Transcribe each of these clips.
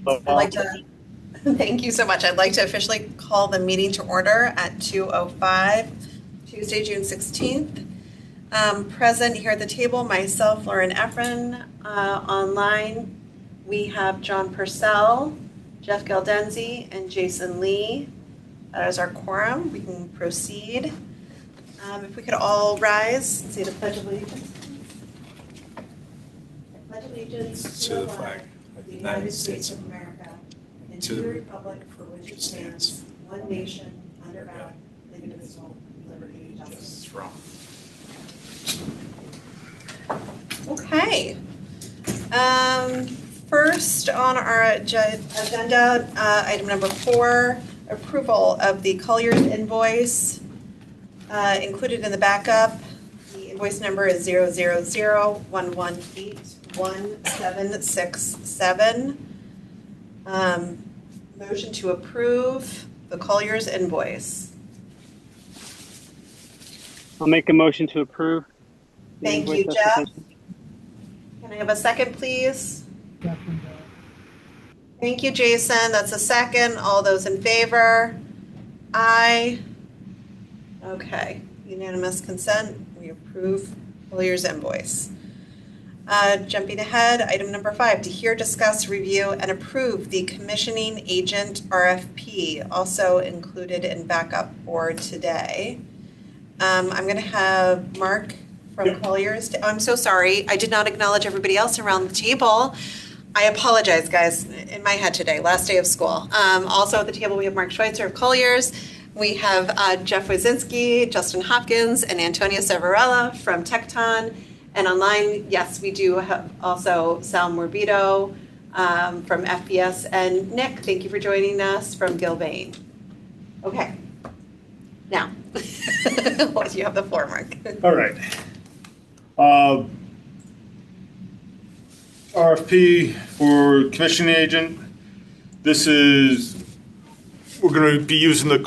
I'd like to, thank you so much. I'd like to officially call the meeting to order at 2:05, Tuesday, June 16th. Present here at the table, myself, Lauren Efron. Online, we have John Purcell, Jeff Galdenzi, and Jason Lee. That is our quorum. We can proceed. If we could all rise and say the Pledge of Allegiance. I pledge allegiance to the flag of the United States of America and to the republic for which it stands, one nation, under God, indivisible, with liberty and justice for all. Okay. First on our agenda, item number 4, approval of the Colliers invoice included in the backup. The invoice number is 00011811767. Motion to approve the Colliers invoice. I'll make a motion to approve. Thank you, Jeff. Can I have a second, please? Thank you, Jason. That's a second. All those in favor? Aye. Okay. Unanimous consent. We approve Colliers invoice. Jumping ahead, item number 5, to hear, discuss, review, and approve the commissioning agent RFP, also included in backup for today. I'm going to have Mark from Colliers. I'm so sorry. I did not acknowledge everybody else around the table. I apologize, guys, in my head today, last day of school. Also at the table, we have Mark Schweitzer of Colliers. We have Jeff Wazinski, Justin Hopkins, and Antonia Severella from Tecton. And online, yes, we do have also Sal Morbido from FPS. And Nick, thank you for joining us from Gilbane. Okay. Now, you have the floor, Mark. All right. RFP for commissioning agent. This is, we're going to be using the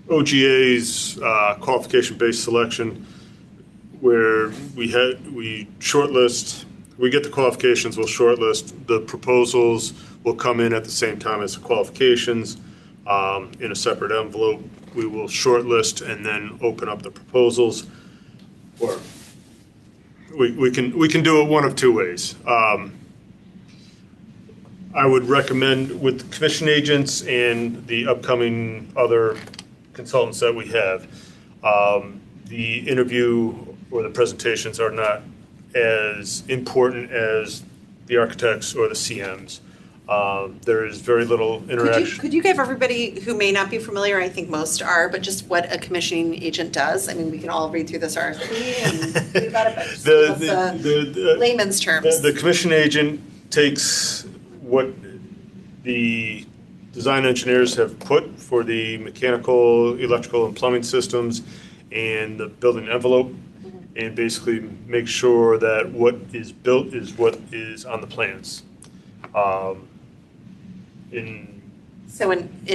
OGA's qualification-based selection, where we shortlist. We get the qualifications, we'll shortlist. The proposals will come in at the same time as the qualifications in a separate envelope. We will shortlist and then open up the proposals. Or we can do it one of two ways. I would recommend with commission agents and the upcoming other consultants that we have, the interview or the presentations are not as important as the architects or the CMs. There is very little interaction. Could you give everybody who may not be familiar, I think most are, but just what a commissioning agent does? I mean, we can all read through this RFP and read about it, but just the layman's terms. The commission agent takes what the design engineers have put for the mechanical, electrical, and plumbing systems and the building envelope, and basically make sure that what is built is what is on the plans. So in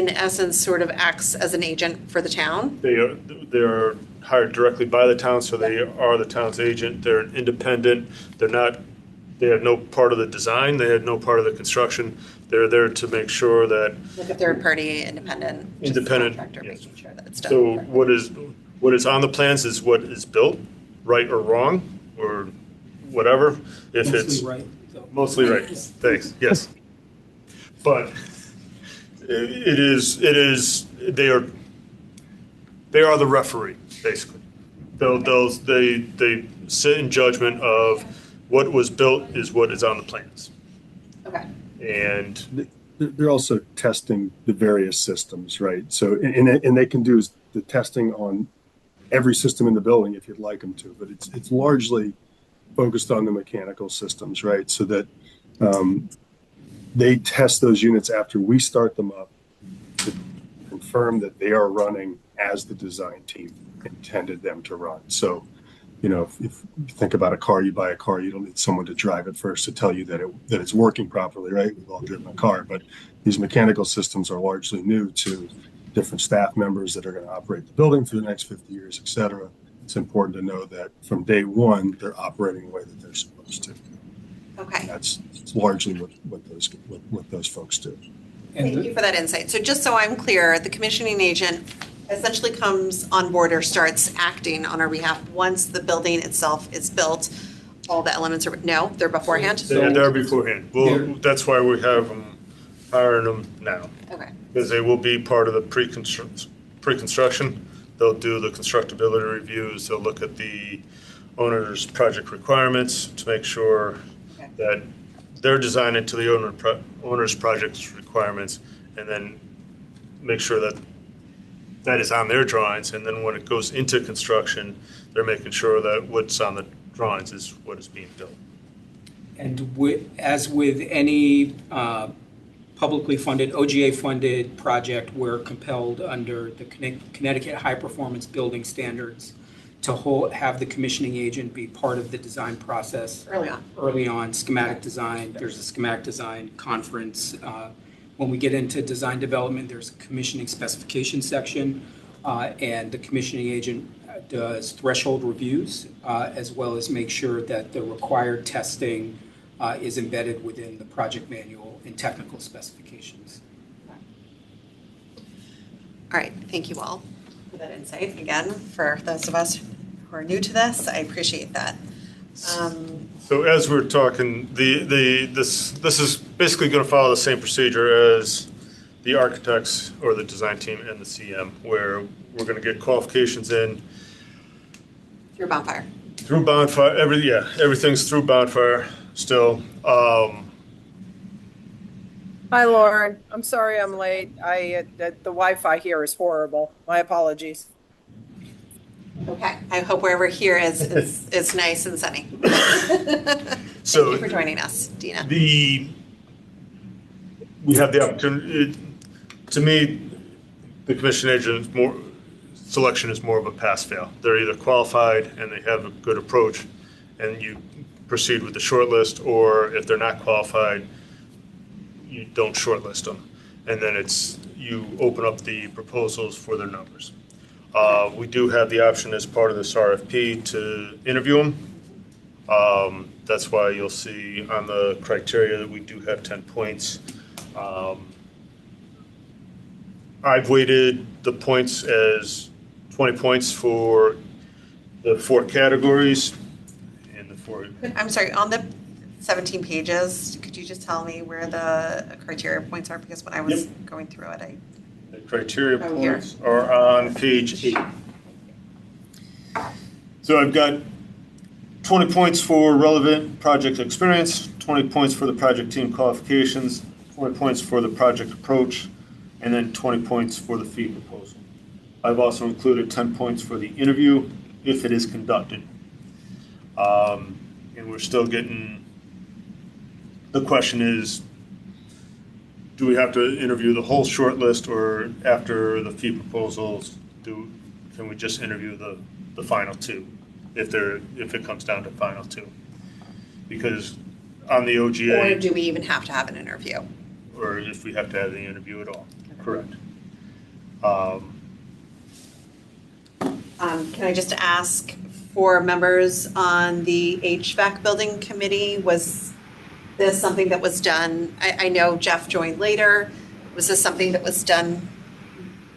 essence, sort of acts as an agent for the town? They are hired directly by the town, so they are the town's agent. They're independent. They have no part of the design. They have no part of the construction. They're there to make sure that. Like a third party independent contractor, yes. making sure that it's done. So what is on the plans is what is built, right or wrong, or whatever. If Mostly it's right. Mostly right. Thanks. Yes. But they are the referee, basically. They sit in judgment of what was built is what is on the plans. Okay. And they're also testing the various systems, right? So, and they can do the testing on every system in the building if you'd like them to, but it's largely focused on the mechanical systems, right? So that they test those units after we start them up to confirm that they are running as the design team intended them to run. So, if you think about a car, you buy a car, you don't need someone to drive it first to tell you that it's working properly, right? We've all driven a car, but these mechanical systems are largely new to different staff members that are going to operate the building for the next 50 years, et cetera. It's important to know that from day one, they're operating the way that they're supposed to. Okay. That's largely what those folks do. Thank you for that insight. So just so I'm clear, the commissioning agent essentially comes on board or starts acting on our behalf once the building itself is built. All the elements are, no, they're beforehand? They're there beforehand. Well, that's why we have them, hiring them now. Okay. Because they will be part of the pre-construction. They'll do the constructability reviews. They'll look at the owner's project requirements to make sure Okay. that they're designing to the owner's project requirements, and then make sure that that is on their drawings. And then when it goes into construction, they're making sure that what's on the drawings is what is being built. And as with any publicly funded, OGA-funded project, we're compelled under the Connecticut High Performance Building Standards to have the commissioning agent be part of the design process. Early on, schematic design. There's a schematic design conference. When we get into design development, there's a commissioning specification section, and the commissioning agent does threshold reviews, as well as make sure that the required testing is embedded within the project manual and technical specifications. All right, thank you all for that insight. Again, for those of us who are new to this, I appreciate that. So as we're talking, this is basically going to follow the same procedure as the architects or the design team and the CM, where we're going to get qualifications in Through bonfire. through bonfire. Everything's through bonfire still. Hi, Lauren. I'm sorry I'm late. The Wi-Fi here is horrible. My apologies. Okay, I hope wherever here is nice and sunny. So Thank you for joining us, Dina. we have the opportunity. To me, the commission agent selection is more of a pass-fail. They're either qualified and they have a good approach, and you proceed with the shortlist, or if they're not qualified, you don't shortlist them, and then you open up the proposals for their numbers. We do have the option as part of this RFP to interview them. That's why you'll see on the criteria that we do have 10 points. I've weighted the points as 20 points for the 4 categories and the 4. I'm sorry, on the 17 pages, could you just tell me where the criteria points are? Because when I was going through it, The criteria Here. points are on page 8. So I've got 20 points for relevant project experience, 20 points for the project team qualifications, 20 points for the project approach, and then 20 points for the fee proposal. I've also included 10 points for the interview if it is conducted. And we're still getting, the question is, do we have to interview the whole short list, or after the fee proposals, can we just interview the final 2 if it comes down to final 2? Because on the OGA. or do we even have to have an interview? Or if we have to have the interview at all, correct. Can I just ask for members on the HVAC building committee, was this something that was done? I know Jeff joined later. Was this something that was done,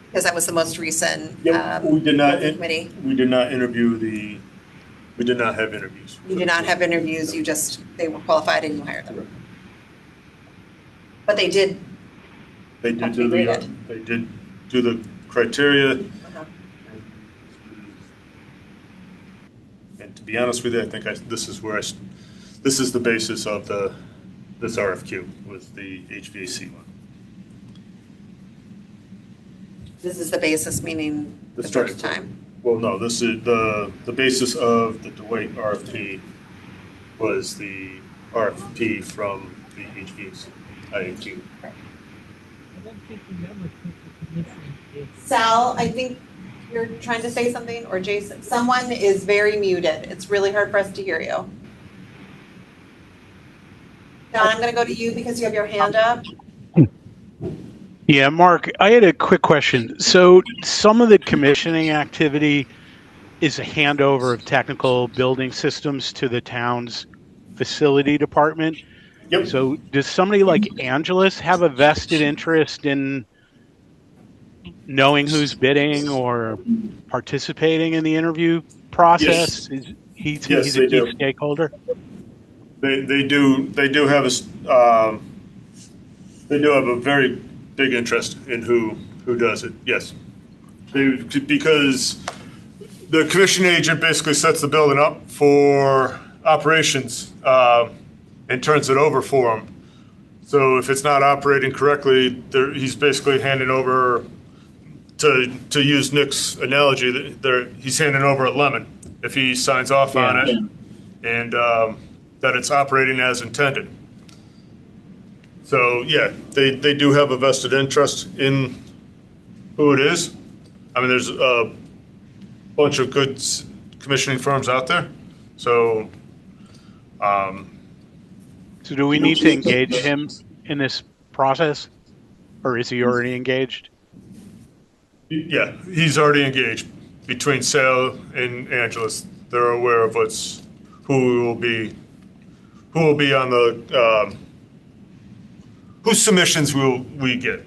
because that was the most recent We did not, committee? we did not interview we did not have interviews. You did not have interviews, they were qualified and you hired them? But they did. They did Have to do be the, graded. they did do the criteria. And to be honest with you, I think this is the basis of this RFQ, was the HVAC one. This is the basis, meaning the starting first point. time? Well, no, this is the basis of the Dwight RFP was the RFP from the HVAC, IAQ. Sal, I think you're trying to say something, or Jason? Someone is very muted. It's really hard for us to hear you. Don, I'm going to go to you because you have your hand up. Yeah, Mark, I had a quick question. So some of the commissioning activity is a handover of technical building systems to the towns facility department. Yep. So does somebody like Angelus have a vested interest in knowing who's bidding or participating in the interview process? Yes, He's a they key do. stakeholder. They do have they do have a very big interest in who does it. Yes, because the commission agent basically sets the building up for operations and turns it over for them. So if it's not operating correctly, he's basically handing over, to use Nick's analogy, he's handing over a lemon if he signs off on it and that it's operating as intended. So yeah, they do have a vested interest in who it is. I mean, there's a bunch of good commissioning firms out there. So, So do we need to engage him in this process, or is he already engaged? yeah, he's already engaged between Sal and Angelus. They're aware of who will be on the whose submissions will we get.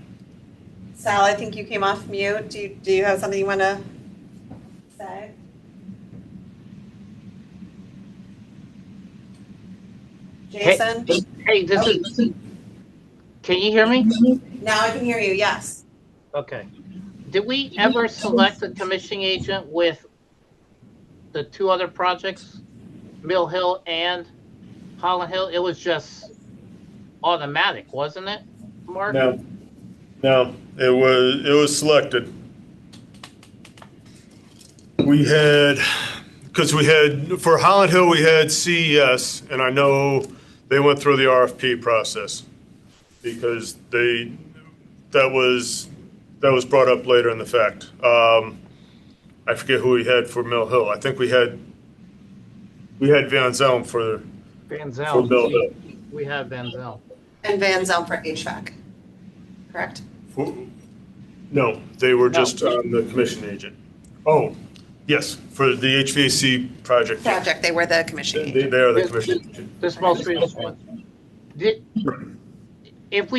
Sal, I think you came off mute. Do you have something you want to say? Jason? Hey, this is. Can you hear me? Now I can hear you, yes. Okay. Did we ever select a commissioning agent with the two other projects, Mill Hill and Holland Hill? It was just automatic, wasn't it, Mark? No, it was selected. For Holland Hill, we had CES, and I know they went through the RFP process because that was brought up later in the fact. I forget who we had for Mill Hill. I think we had Van Zelm for Mill Hill. We have Van Zelm. And Van Zelm for HVAC, correct? No, they were just the commission agent. Oh, yes, for the HVAC project. Project, they were the commission They agent. are the commission agent. This most recent one. If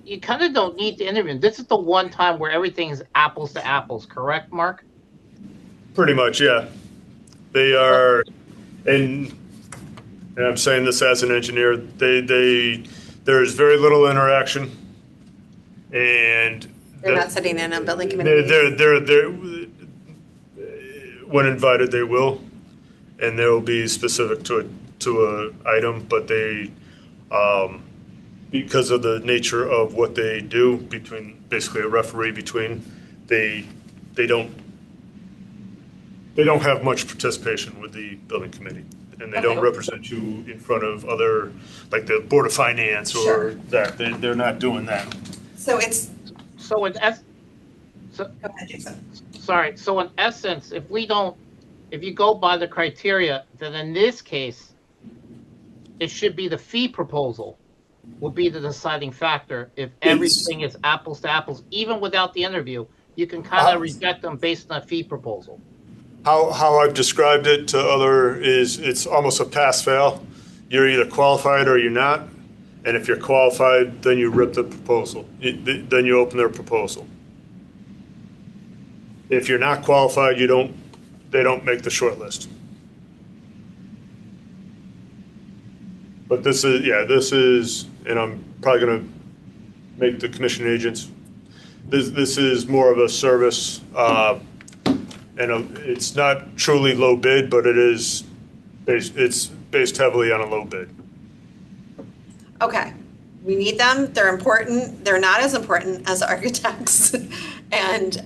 you kind of don't need to interview, this is the one time where everything is apples to apples, correct, Mark? Pretty much, yeah. They are, and I'm saying this as an engineer, there's very little interaction, and They're not sitting in a building committee. they're when invited they will, and they will be specific to a item, but they because of the nature of what they do, between basically a referee between, they don't have much participation with the building committee, and they don't represent you in front of other, like the Board of Finance or Sure. that. They're not doing that. So it's, So in go ahead, Jason. Sorry. So in essence, if you go by the criteria, then in this case, it should be the fee proposal will be the deciding factor. If everything is apples to apples, even without the interview, you can kind of reject them based on a fee proposal. How I've described it to it's almost a pass-fail. You're either qualified or you're not. And if you're qualified, then you rip the proposal. Then you open their proposal. If you're not qualified, they don't make the short list. But this is, and I'm probably going to make the commission agents, this is more of a service, and it's not truly low bid, but it's based heavily on a low bid. Okay, we need them, they're important, they're not as important as architects and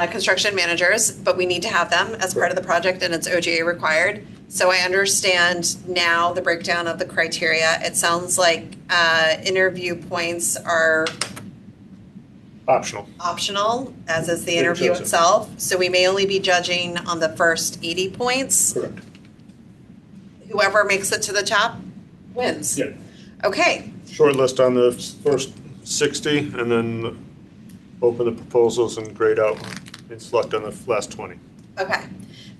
construction managers, but we need to have them as part of the project and it's OGA required. So I understand now the breakdown of the criteria. It sounds like interview points are optional, as is the interview itself. So we may only be judging on the first 80 points. Correct. Whoever makes it to the top wins. Yeah. Okay, Short list on the first 60, and then open the proposals and grade out and select on the last 20. okay.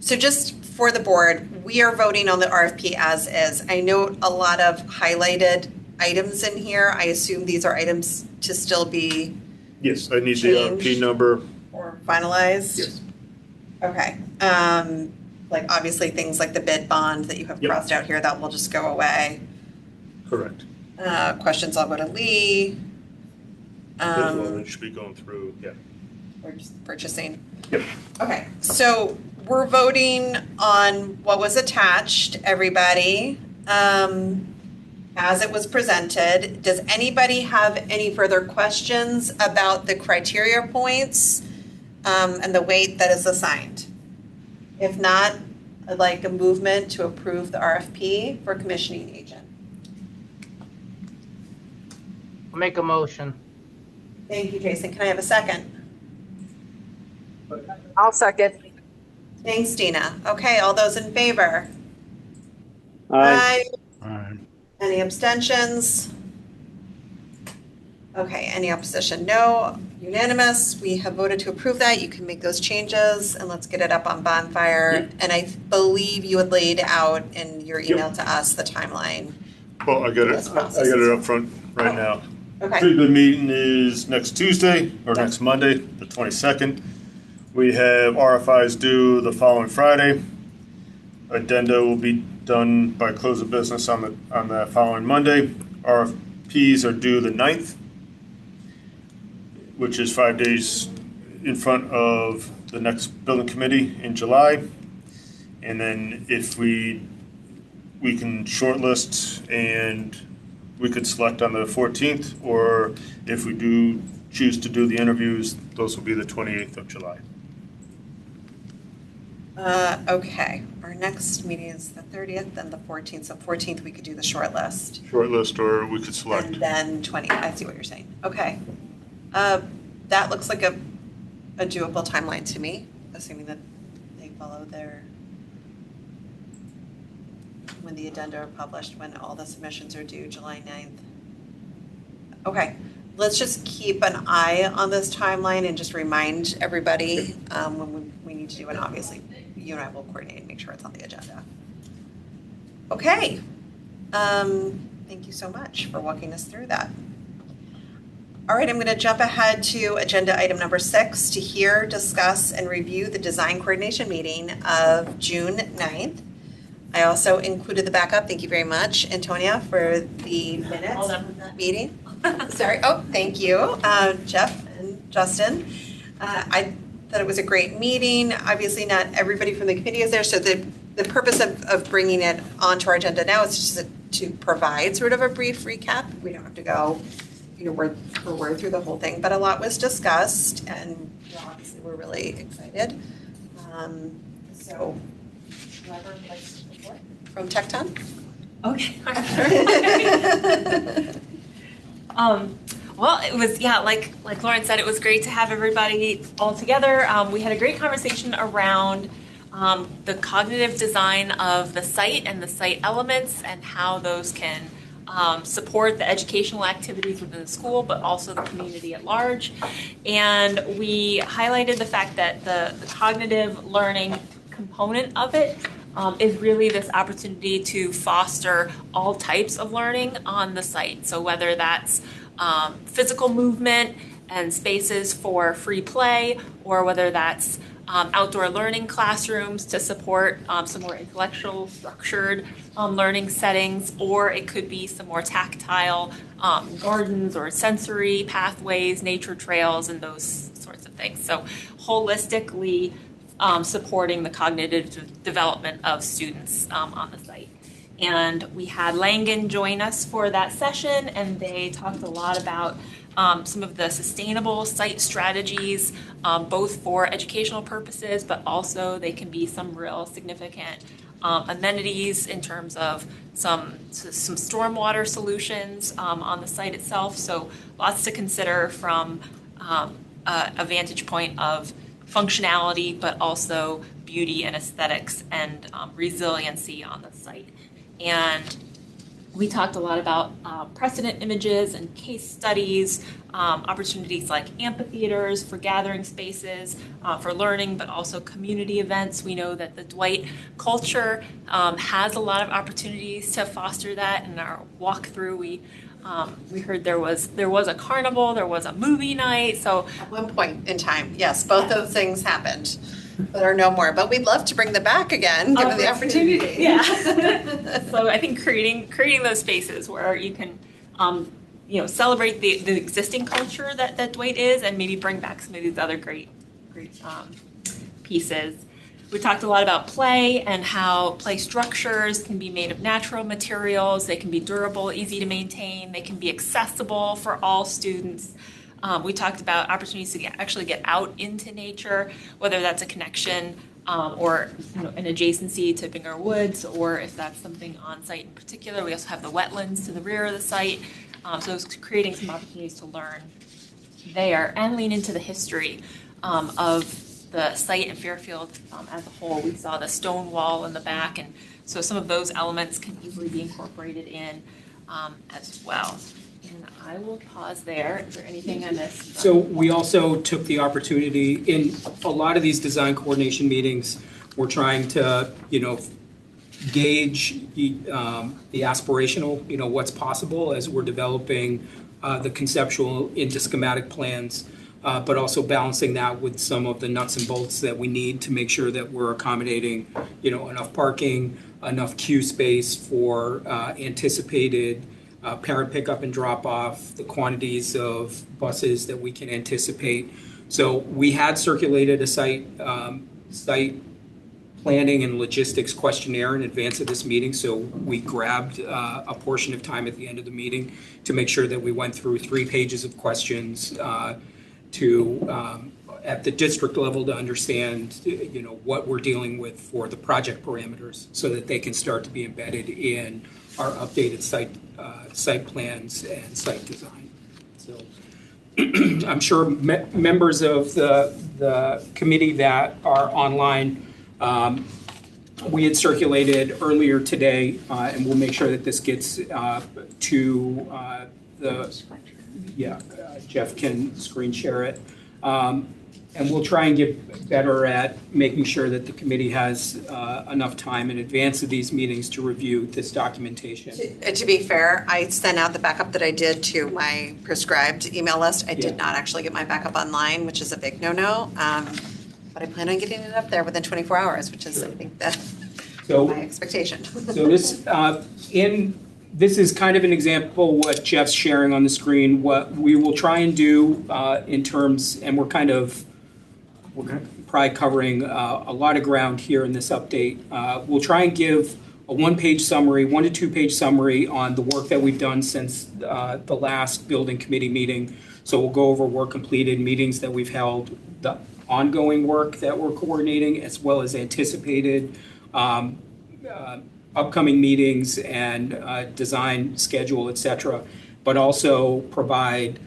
So just for the board, we are voting on the RFP as is. I note a lot of highlighted items in here. I assume these are items to still be Yes, I need the RFP Changed. number. or finalized? Yes. Okay. Like obviously things like the bid bond that you have Yep. crossed out here, that will just go away. Correct. Questions I'll go to Lee. This one should be going through, yeah. We're just purchasing. Yep. Okay, so we're voting on what was attached, everybody, as it was presented. Does anybody have any further questions about the criteria points and the weight that is assigned? If not, I'd like a movement to approve the RFP for commissioning agent. I'll make a motion. Thank you, Jason. Can I have a second? I'll second. Thanks, Dina. Okay, all those in favor? Aye. Alright. Any abstentions? Okay, any opposition? No. Unanimous. We have voted to approve that. You can make those changes and let's get it up on Bonfire. And I believe you had laid out in your email to us the timeline. Well, I got it up front right now. Okay, The meeting is next Tuesday, or next Monday, the 22nd. We have RFIs due the following Friday. Addenda will be done by close of business on the following Monday. RFPs are due the 9th, which is 5 days in front of the next building committee in July. And then if we can shortlist and we could select on the 14th, or if we do choose to do the interviews, those will be the 28th of July. okay. Our next meeting is the 30th and the 14th. So 14th, we could do the short list. Shortlist, or we could select. And then 20, I see what you're saying. Okay. That looks like a doable timeline to me, assuming that they follow when the addenda are published, when all the submissions are due, July 9th. Okay, let's just keep an eye on this timeline and just remind everybody when we need to do it. Obviously, you and I will coordinate and make sure it's on the agenda. Okay. Thank you so much for walking us through that. All right, I'm going to jump ahead to agenda item number 6 to hear, discuss, and review the design coordination meeting of June 9th. I also included the backup. Thank you very much, Antonia, for the minutes meeting. Sorry. Oh, thank you, Jeff and Justin. I thought it was a great meeting. Obviously, not everybody from the committee is there, so the purpose of bringing it onto our agenda now is just to provide sort of a brief recap. We don't have to go word for word through the whole thing, but a lot was discussed, and obviously we're really excited. So, whoever would like to report from Tecton? Okay. Well, it was, like Lauren said, it was great to have everybody all together. We had a great conversation around the cognitive design of the site and the site elements and how those can support the educational activities within the school, but also the community at large. And we highlighted the fact that the cognitive learning component of it is really this opportunity to foster all types of learning on the site. So whether that's physical movement and spaces for free play, or whether that's outdoor learning classrooms to support some more intellectual structured learning settings, or it could be some more tactile gardens or sensory pathways, nature trails, and those sorts of things. So holistically supporting the cognitive development of students on the site. And we had Langan join us for that session, and they talked a lot about some of the sustainable site strategies, both for educational purposes, but also they can be some real significant amenities in terms of some stormwater solutions on the site itself. So lots to consider from a vantage point of functionality, but also beauty and aesthetics and resiliency on the site. And We talked a lot about precedent images and case studies, opportunities like amphitheaters for gathering spaces, for learning, but also community events. We know that the Dwight culture has a lot of opportunities to foster that. In our walkthrough, we heard there was a carnival, there was a movie night. So at one point in time, yes, both those things happened. But are no more. But we'd love to bring them back again, given the opportunity. Yeah. So I think creating those spaces where you can, celebrate the existing culture that Dwight is, and maybe bring back some of these other great pieces. We talked a lot about play and how play structures can be made of natural materials. They can be durable, easy to maintain. They can be accessible for all students. We talked about opportunities to actually get out into nature, whether that's a connection or an adjacency to Binger Woods, or if that's something on site in particular. We also have the wetlands to the rear of the site, so it's creating some opportunities to learn there and lean into the history of the site in Fairfield as a whole. We saw the stone wall in the back, and so some of those elements can easily be incorporated in as well. And I will pause there. Is there anything I missed? So we also took the opportunity in a lot of these design coordination meetings, we're trying to, gauge the aspirational, what's possible as we're developing the conceptual into schematic plans, but also balancing that with some of the nuts and bolts that we need to make sure that we're accommodating, enough parking, enough queue space for anticipated parent pickup and drop off, the quantities of buses that we can anticipate. So we had circulated a site planning and logistics questionnaire in advance of this meeting. So we grabbed a portion of time at the end of the meeting to make sure that we went through 3 pages of questions at the district level to understand, what we're dealing with for the project parameters, so that they can start to be embedded in our updated site plans and site design. So I'm sure members of the committee that are online, we had circulated earlier today, and we'll make sure that this gets to Jeff can screen share it. And we'll try and get better at making sure that the committee has enough time in advance of these meetings to review this documentation. To be fair, I sent out the backup that I did to my prescribed email list. I did not actually get my backup online, which is a big no-no. But I plan on getting it up there within 24 hours, which is, I think, my expectation. So this is kind of an example what Jeff's sharing on the screen. What we will try and do in terms, and we're probably covering a lot of ground here in this update. We'll try and give a 1-page summary, 1 to 2 page summary on the work that we've done since the last building committee meeting. So we'll go over work completed, meetings that we've held, the ongoing work that we're coordinating, as well as anticipated upcoming meetings and design schedule, et cetera. But also provide,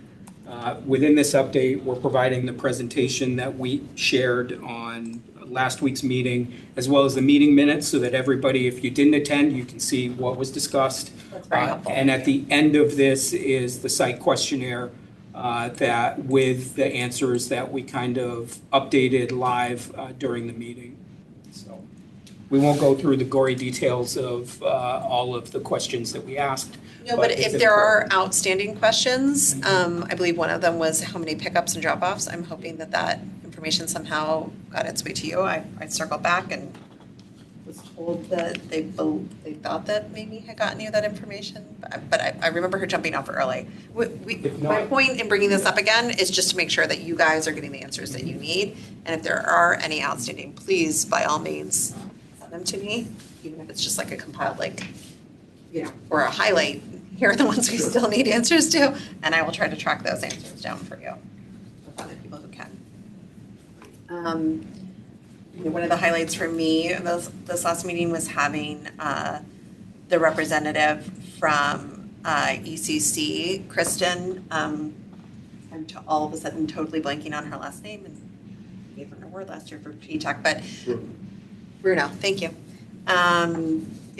within this update, we're providing the presentation that we shared on last week's meeting, as well as the meeting minutes, so that everybody, if you didn't attend, you can see what was discussed. That's very helpful. And at the end of this is the site questionnaire that with the answers that we kind of updated live during the meeting. So we won't go through the gory details of all of the questions that we asked. No, but if there are outstanding questions, I believe one of them was how many pickups and drop-offs. I'm hoping that information somehow got its way to you. I circled back and was told that they thought that maybe had gotten you that information, but I remember her jumping off early. My point in bringing this up again is just to make sure that you guys are getting the answers that you need, and if there are any outstanding, please, by all means, send them to me, even if it's just like a compiled or a highlight. Here are the ones we still need answers to, and I will try to track those answers down for you with other people who can. One of the highlights for me this last meeting was having the representative from ECC, Kristen. I'm all of a sudden totally blanking on her last name, and gave her an award last year for PTAC, but Bruno, thank you.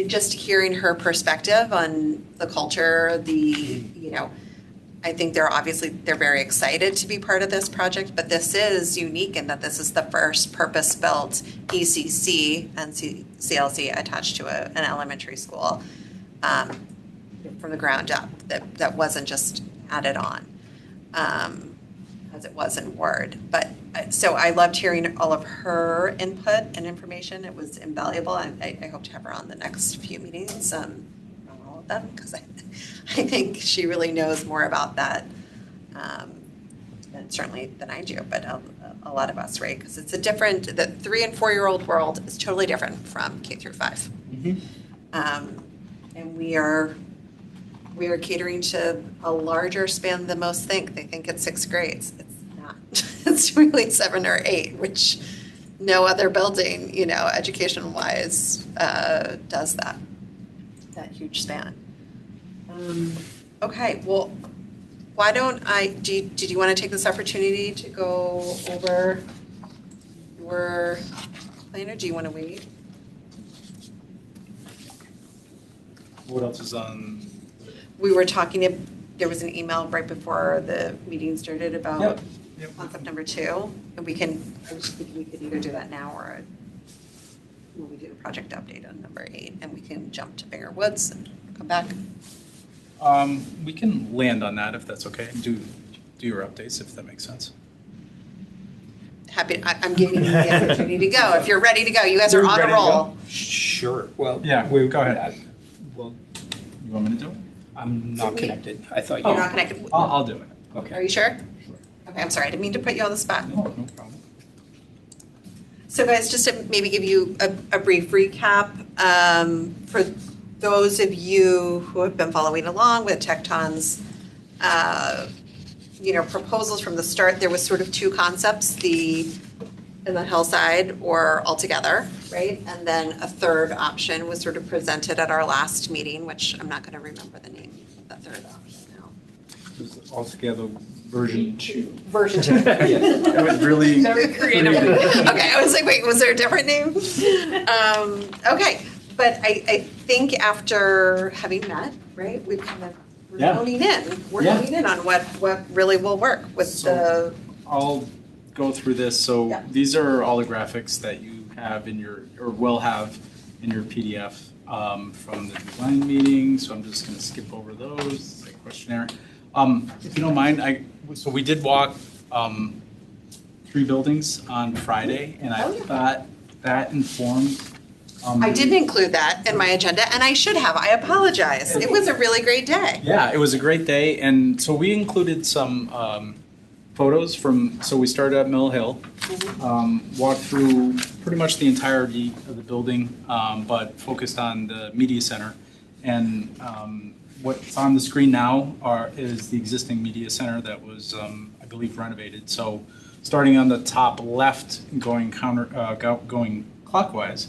just hearing her perspective on the culture, I think they're very excited to be part of this project, but this is unique in that this is the first purpose-built ECC and CLC attached to an elementary school from the ground up that wasn't just added on as it was in Word. But so I loved hearing all of her input and information. It was invaluable. I hope to have her on the next few meetings, not all of them, because I think she really knows more about that certainly than I do, but a lot of us, right? Because it's the 3 and 4-year-old world is totally different from K through 5. And we are catering to a larger span than most think. They think it's 6 grades. It's not. It's really 7 or 8, which no other building, education-wise, does that huge span. Okay, well, why don't did you want to take this opportunity to go over your plan, or do you want to wait? What else is on? We were talking, there was an email right before the meeting started about concept number 2, and I just think we could either do that now or when we do the project update on number 8, and we can jump to Bigger Woods and come back. We can land on that if that's okay. Do your updates if that makes sense. I'm giving you the opportunity to go. If you're ready to go, you guys are on a roll. Sure. Well, Go ahead. Well, You want me to do it? I'm not connected. I thought You're you. not connected. I'll do it. Are Okay. you sure? Sure. Okay, I'm sorry. I didn't mean to put you on the spot. No problem. So guys, just to maybe give you a brief recap, for those of you who have been following along with Tecton's, proposals from the start, there was sort of 2 concepts, in the hillside or altogether, right? And then a third option was sort of presented at our last meeting, which I'm not going to remember the name of that third option now. It was altogether version 2. Version 2. It was really Very creative. Okay, I was like, wait, was there a different name? Okay, but I think after having met, right, we're honing in. We're honing in on what really will work with the. I'll go through this. So Yeah. these are all the graphics that you have will have in your PDF from the design meeting. So I'm just going to skip over those, like questionnaire. If you don't mind, so we did walk 3 buildings on Friday, and I thought that informed. I didn't include that in my agenda, and I should have. I apologize. It was a really great day. Yeah, it was a great day, and so we included some photos so we started at Mill Hill, walked through pretty much the entirety of the building, but focused on the media center. And what's on the screen now is the existing media center that was, I believe, renovated. So starting on the top left and going clockwise,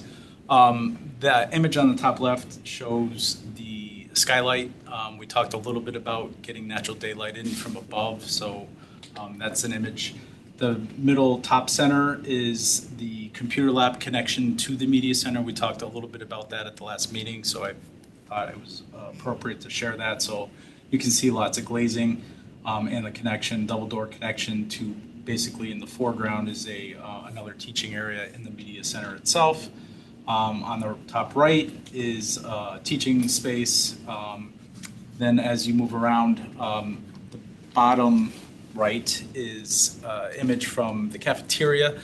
the image on the top left shows the skylight. We talked a little bit about getting natural daylight in from above, so that's an image. The middle top center is the computer lab connection to the media center. We talked a little bit about that at the last meeting, so I thought it was appropriate to share that. So you can see lots of glazing and the connection, double door connection to basically in the foreground is another teaching area in the media center itself. On the top right is teaching space. Then as you move around, the bottom right is image from the cafeteria,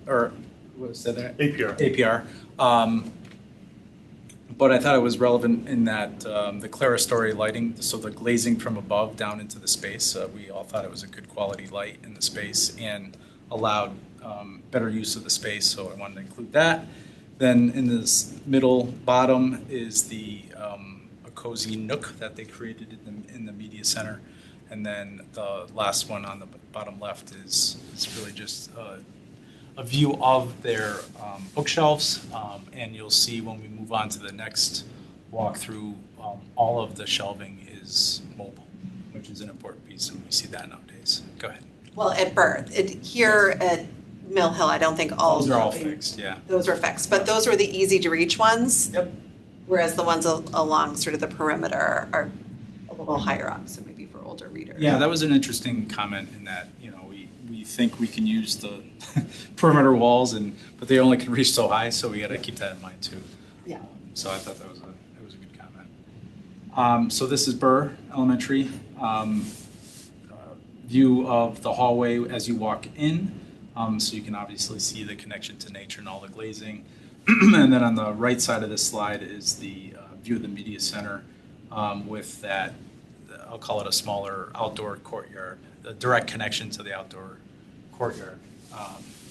or what was that? APR. But I thought it was relevant in that the clerestory lighting, so the glazing from above down into the space, we all thought it was a good quality light in the space and allowed better use of the space, so I wanted to include that. Then in this middle bottom is a cozy nook that they created in the media center. And then the last one on the bottom left is really just a view of their bookshelves. And you'll see when we move on to the next walkthrough, all of the shelving is mobile, which is an important piece, and we see that nowadays. Go ahead. Well, at birth, here at Mill Hill, I don't think all Those are all buildings- fixed, yeah. Those are fixed, but those were the easy to reach ones. Yep. Whereas the ones along sort of the perimeter are a little higher up, so maybe for older readers. Yeah, that was an interesting comment in that, we think we can use the perimeter walls but they only can reach so high, so we got to keep that in mind too. Yeah. So I thought that was a good comment. So this is Burr Elementary. View of the hallway as you walk in. So you can obviously see the connection to nature and all the glazing. And then on the right side of this slide is the view of the media center with that, I'll call it a smaller outdoor courtyard, a direct connection to the outdoor courtyard,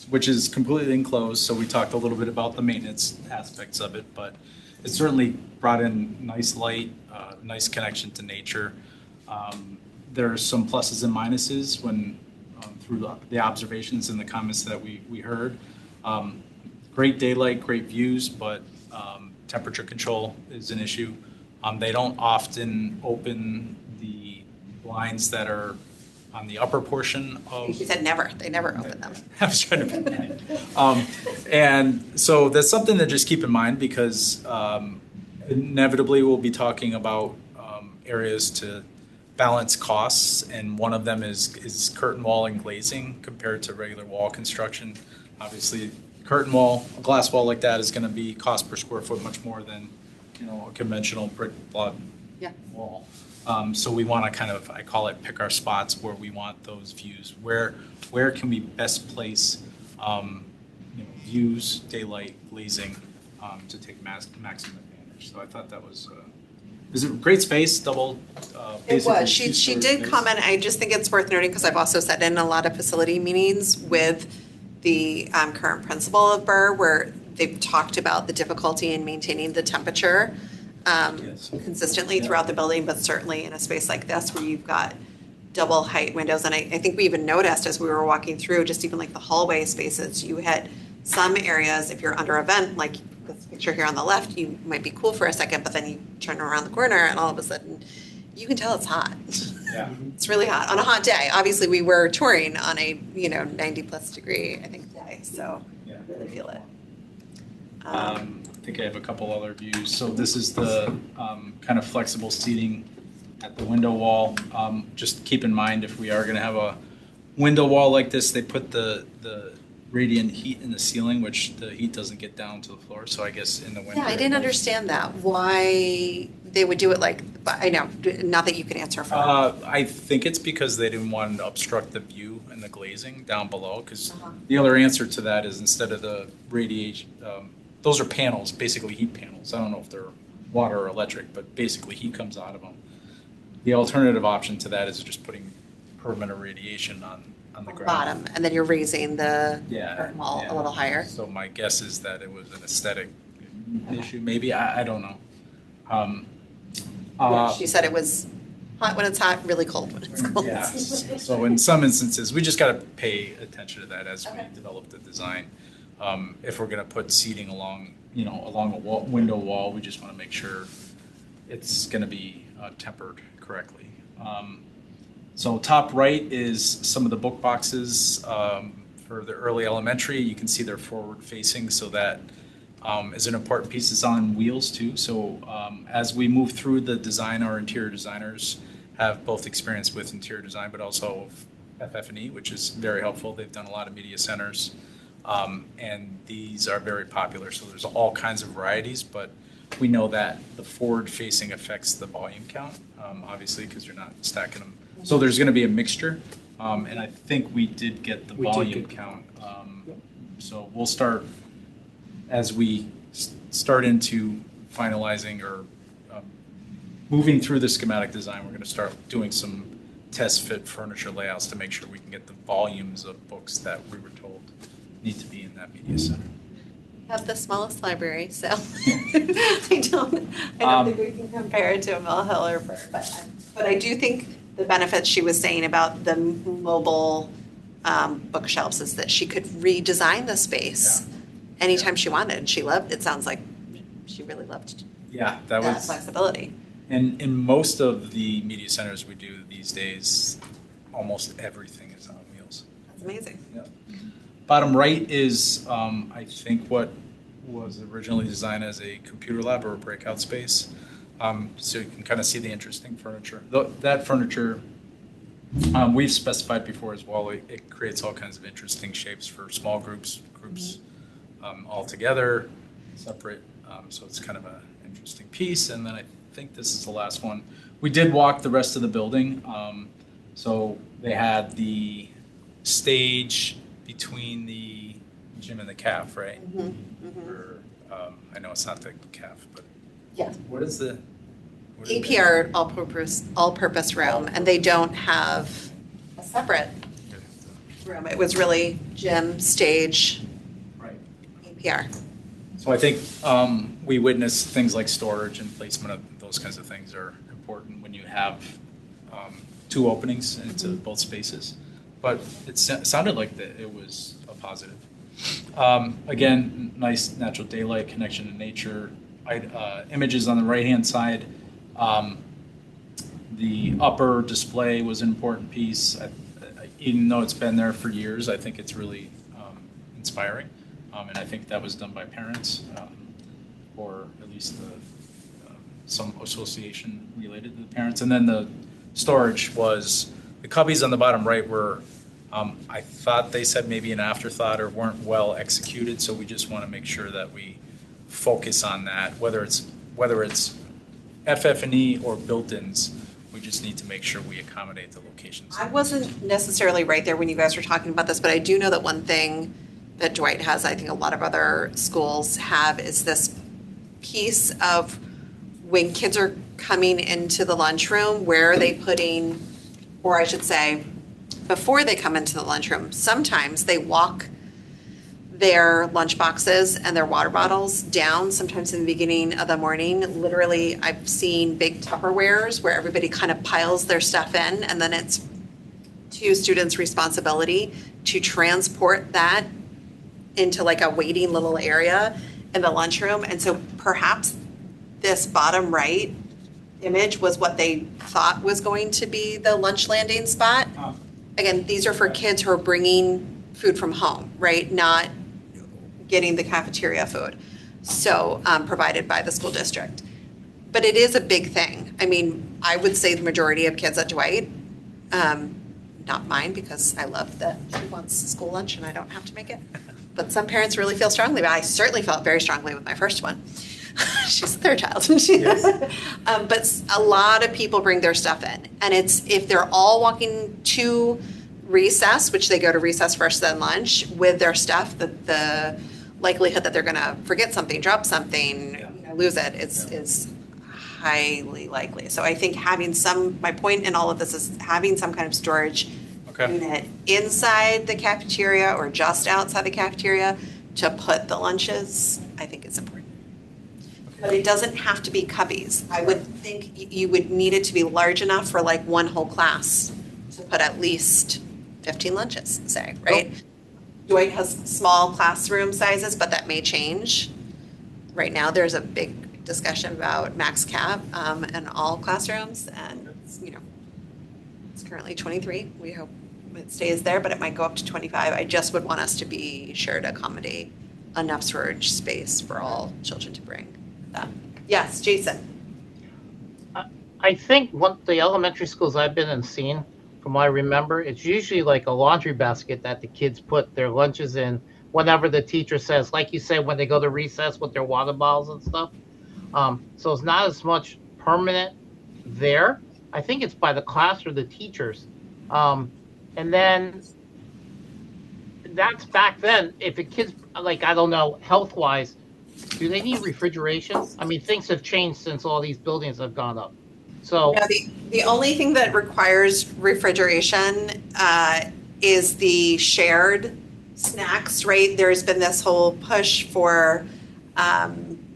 which is completely enclosed. So we talked a little bit about the maintenance aspects of it, but it certainly brought in nice light, nice connection to nature. There's some pluses and minuses when through the observations and the comments that we heard. Great daylight, great views, but temperature control is an issue. They don't often open the blinds that are on the upper portion of. She said never. They never open them. I was trying to be nice. And so that's something to just keep in mind because inevitably we'll be talking about areas to balance costs, and one of them is curtain wall and glazing compared to regular wall construction. Obviously, curtain wall, a glass wall like that is going to be cost per square foot much more than a conventional brick block wall. So we want to kind of, I call it, pick our spots where we want those views. Where can we best place views, daylight, glazing to take maximum advantage? So I thought that was. Is it great space, double? It was. She did comment. I just think it's worth noting because I've also sat in a lot of facility meetings with the current principal of Burr where they've talked about the difficulty in maintaining the temperature consistently throughout the building, but certainly in a space like this where you've got double height windows. And I think we even noticed as we were walking through, just even like the hallway spaces, you had some areas, if you're under a vent, like this picture here on the left, you might be cool for a second, but then you turn around the corner and all of a sudden you can tell it's hot. Yeah. It's really hot on a hot day. Obviously we were touring on a 90 plus degree, I think, day. So Yeah. really feel it. I think I have a couple other views. So this is the kind of flexible seating at the window wall. Just keep in mind if we are going to have a window wall like this, they put the radiant heat in the ceiling, which the heat doesn't get down to the floor. So I guess in the winter. Yeah, I didn't understand that. Why they would do it like, I know, not that you can answer for them. I think it's because they didn't want to obstruct the view and the glazing down below. Because the other answer to that is instead of the radiation, those are panels, basically heat panels. I don't know if they're water or electric, but basically heat comes out of them. The alternative option to that is just putting permanent radiation on the ground. Bottom, and then you're raising the curtain wall a little higher. So my guess is that it was an aesthetic issue, maybe. I don't know. She said it was hot when it's hot, really cold when it's cold. Yeah. So in some instances, we just got to pay attention to that as we develop the design. If we're going to put seating along a window wall, we just want to make sure it's going to be tempered correctly. So top right is some of the book boxes for the early elementary. You can see they're forward facing, so that is an important piece. It's on wheels too. So as we move through the design, our interior designers have both experience with interior design, but also FF&E, which is very helpful. They've done a lot of media centers, and these are very popular. So there's all kinds of varieties, but we know that the forward facing affects the volume count, obviously, because you're not stacking them. So there's going to be a mixture, and I think we did get the volume count. So we'll start, as we start into finalizing or moving through the schematic design, we're going to start doing some test fit furniture layouts to make sure we can get the volumes of books that we were told need to be in that media center. Have the smallest library, so I don't think we can compare it to a Mill Hill or Burr, but I do think the benefits she was saying about the mobile bookshelves is that she could redesign the space anytime she wanted. She loved. It sounds like she really loved. Yeah, that was flexibility. And in most of the media centers we do these days, almost everything is on wheels. That's amazing. Yeah. Bottom right is, I think, what was originally designed as a computer lab or a breakout space. So you can kind of see the interesting furniture. That furniture, we've specified before as well, it creates all kinds of interesting shapes for small groups all together, separate. So it's kind of an interesting piece. And then I think this is the last one. We did walk the rest of the building. So they had the stage between the gym and the calf, right? Or, I know it's not the calf, but Yes. what is the? What is APR, all-purpose room, and they don't have a separate room. It was really gym, stage, Right. APR. So I think we witnessed things like storage and placement of those kinds of things are important when you have two openings into both spaces. But it sounded like it was a positive. Again, nice natural daylight, connection to nature. Images on the right-hand side. The upper display was an important piece. Even though it's been there for years, I think it's really inspiring. And I think that was done by parents, or at least some association related to the parents. And then the storage was, the cubbies on the bottom right were, I thought they said maybe an afterthought or weren't well executed. So we just want to make sure that we focus on that, whether it's FF&E or built-ins. We just need to make sure we accommodate the locations. I wasn't necessarily right there when you guys were talking about this, but I do know that one thing that Dwight has, I think a lot of other schools have, is this piece of when kids are coming into the lunchroom, where are they putting, or I should say, before they come into the lunchroom, sometimes they walk their lunch boxes and their water bottles down, sometimes in the beginning of the morning. Literally, I've seen big Tupperwares where everybody kind of piles their stuff in, and then it's two students' responsibility to transport that into like a waiting little area in the lunchroom. And so perhaps this bottom right image was what they thought was going to be the lunch landing spot. Again, these are for kids who are bringing food from home, right? Not getting the cafeteria food, so provided by the school district. But it is a big thing. I mean, I would say the majority of kids at Dwight, not mine because I love that she wants school lunch and I don't have to make it. But some parents really feel strongly, but I certainly felt very strongly with my first one. She's the third child. But a lot of people bring their stuff in. And it's, if they're all walking to recess, which they go to recess first, then lunch, with their stuff, the likelihood that they're going to forget something, drop something, lose it is highly likely. So I think having my point in all of this is having some kind of storage unit inside the cafeteria or just outside the cafeteria to put the lunches, I think is important. But it doesn't have to be cubbies. I would think you would need it to be large enough for like one whole class to put at least 15 lunches, say, right? Dwight has small classroom sizes, but that may change. Right now, there's a big discussion about max cap in all classrooms, and it's currently 23. We hope it stays there, but it might go up to 25. I just would want us to be sure to accommodate enough storage space for all children to bring that. Yes, Jason. I think the elementary schools I've been and seen, from what I remember, it's usually like a laundry basket that the kids put their lunches in whenever the teacher says, like you said, when they go to recess with their water bottles and stuff. So it's not as much permanent there. I think it's by the class or the teachers. And then that's back then. If a kid's, like, I don't know, health-wise, do they need refrigeration? I mean, things have changed since all these buildings have gone up. So the only thing that requires refrigeration is the shared snacks, right? There's been this whole push for,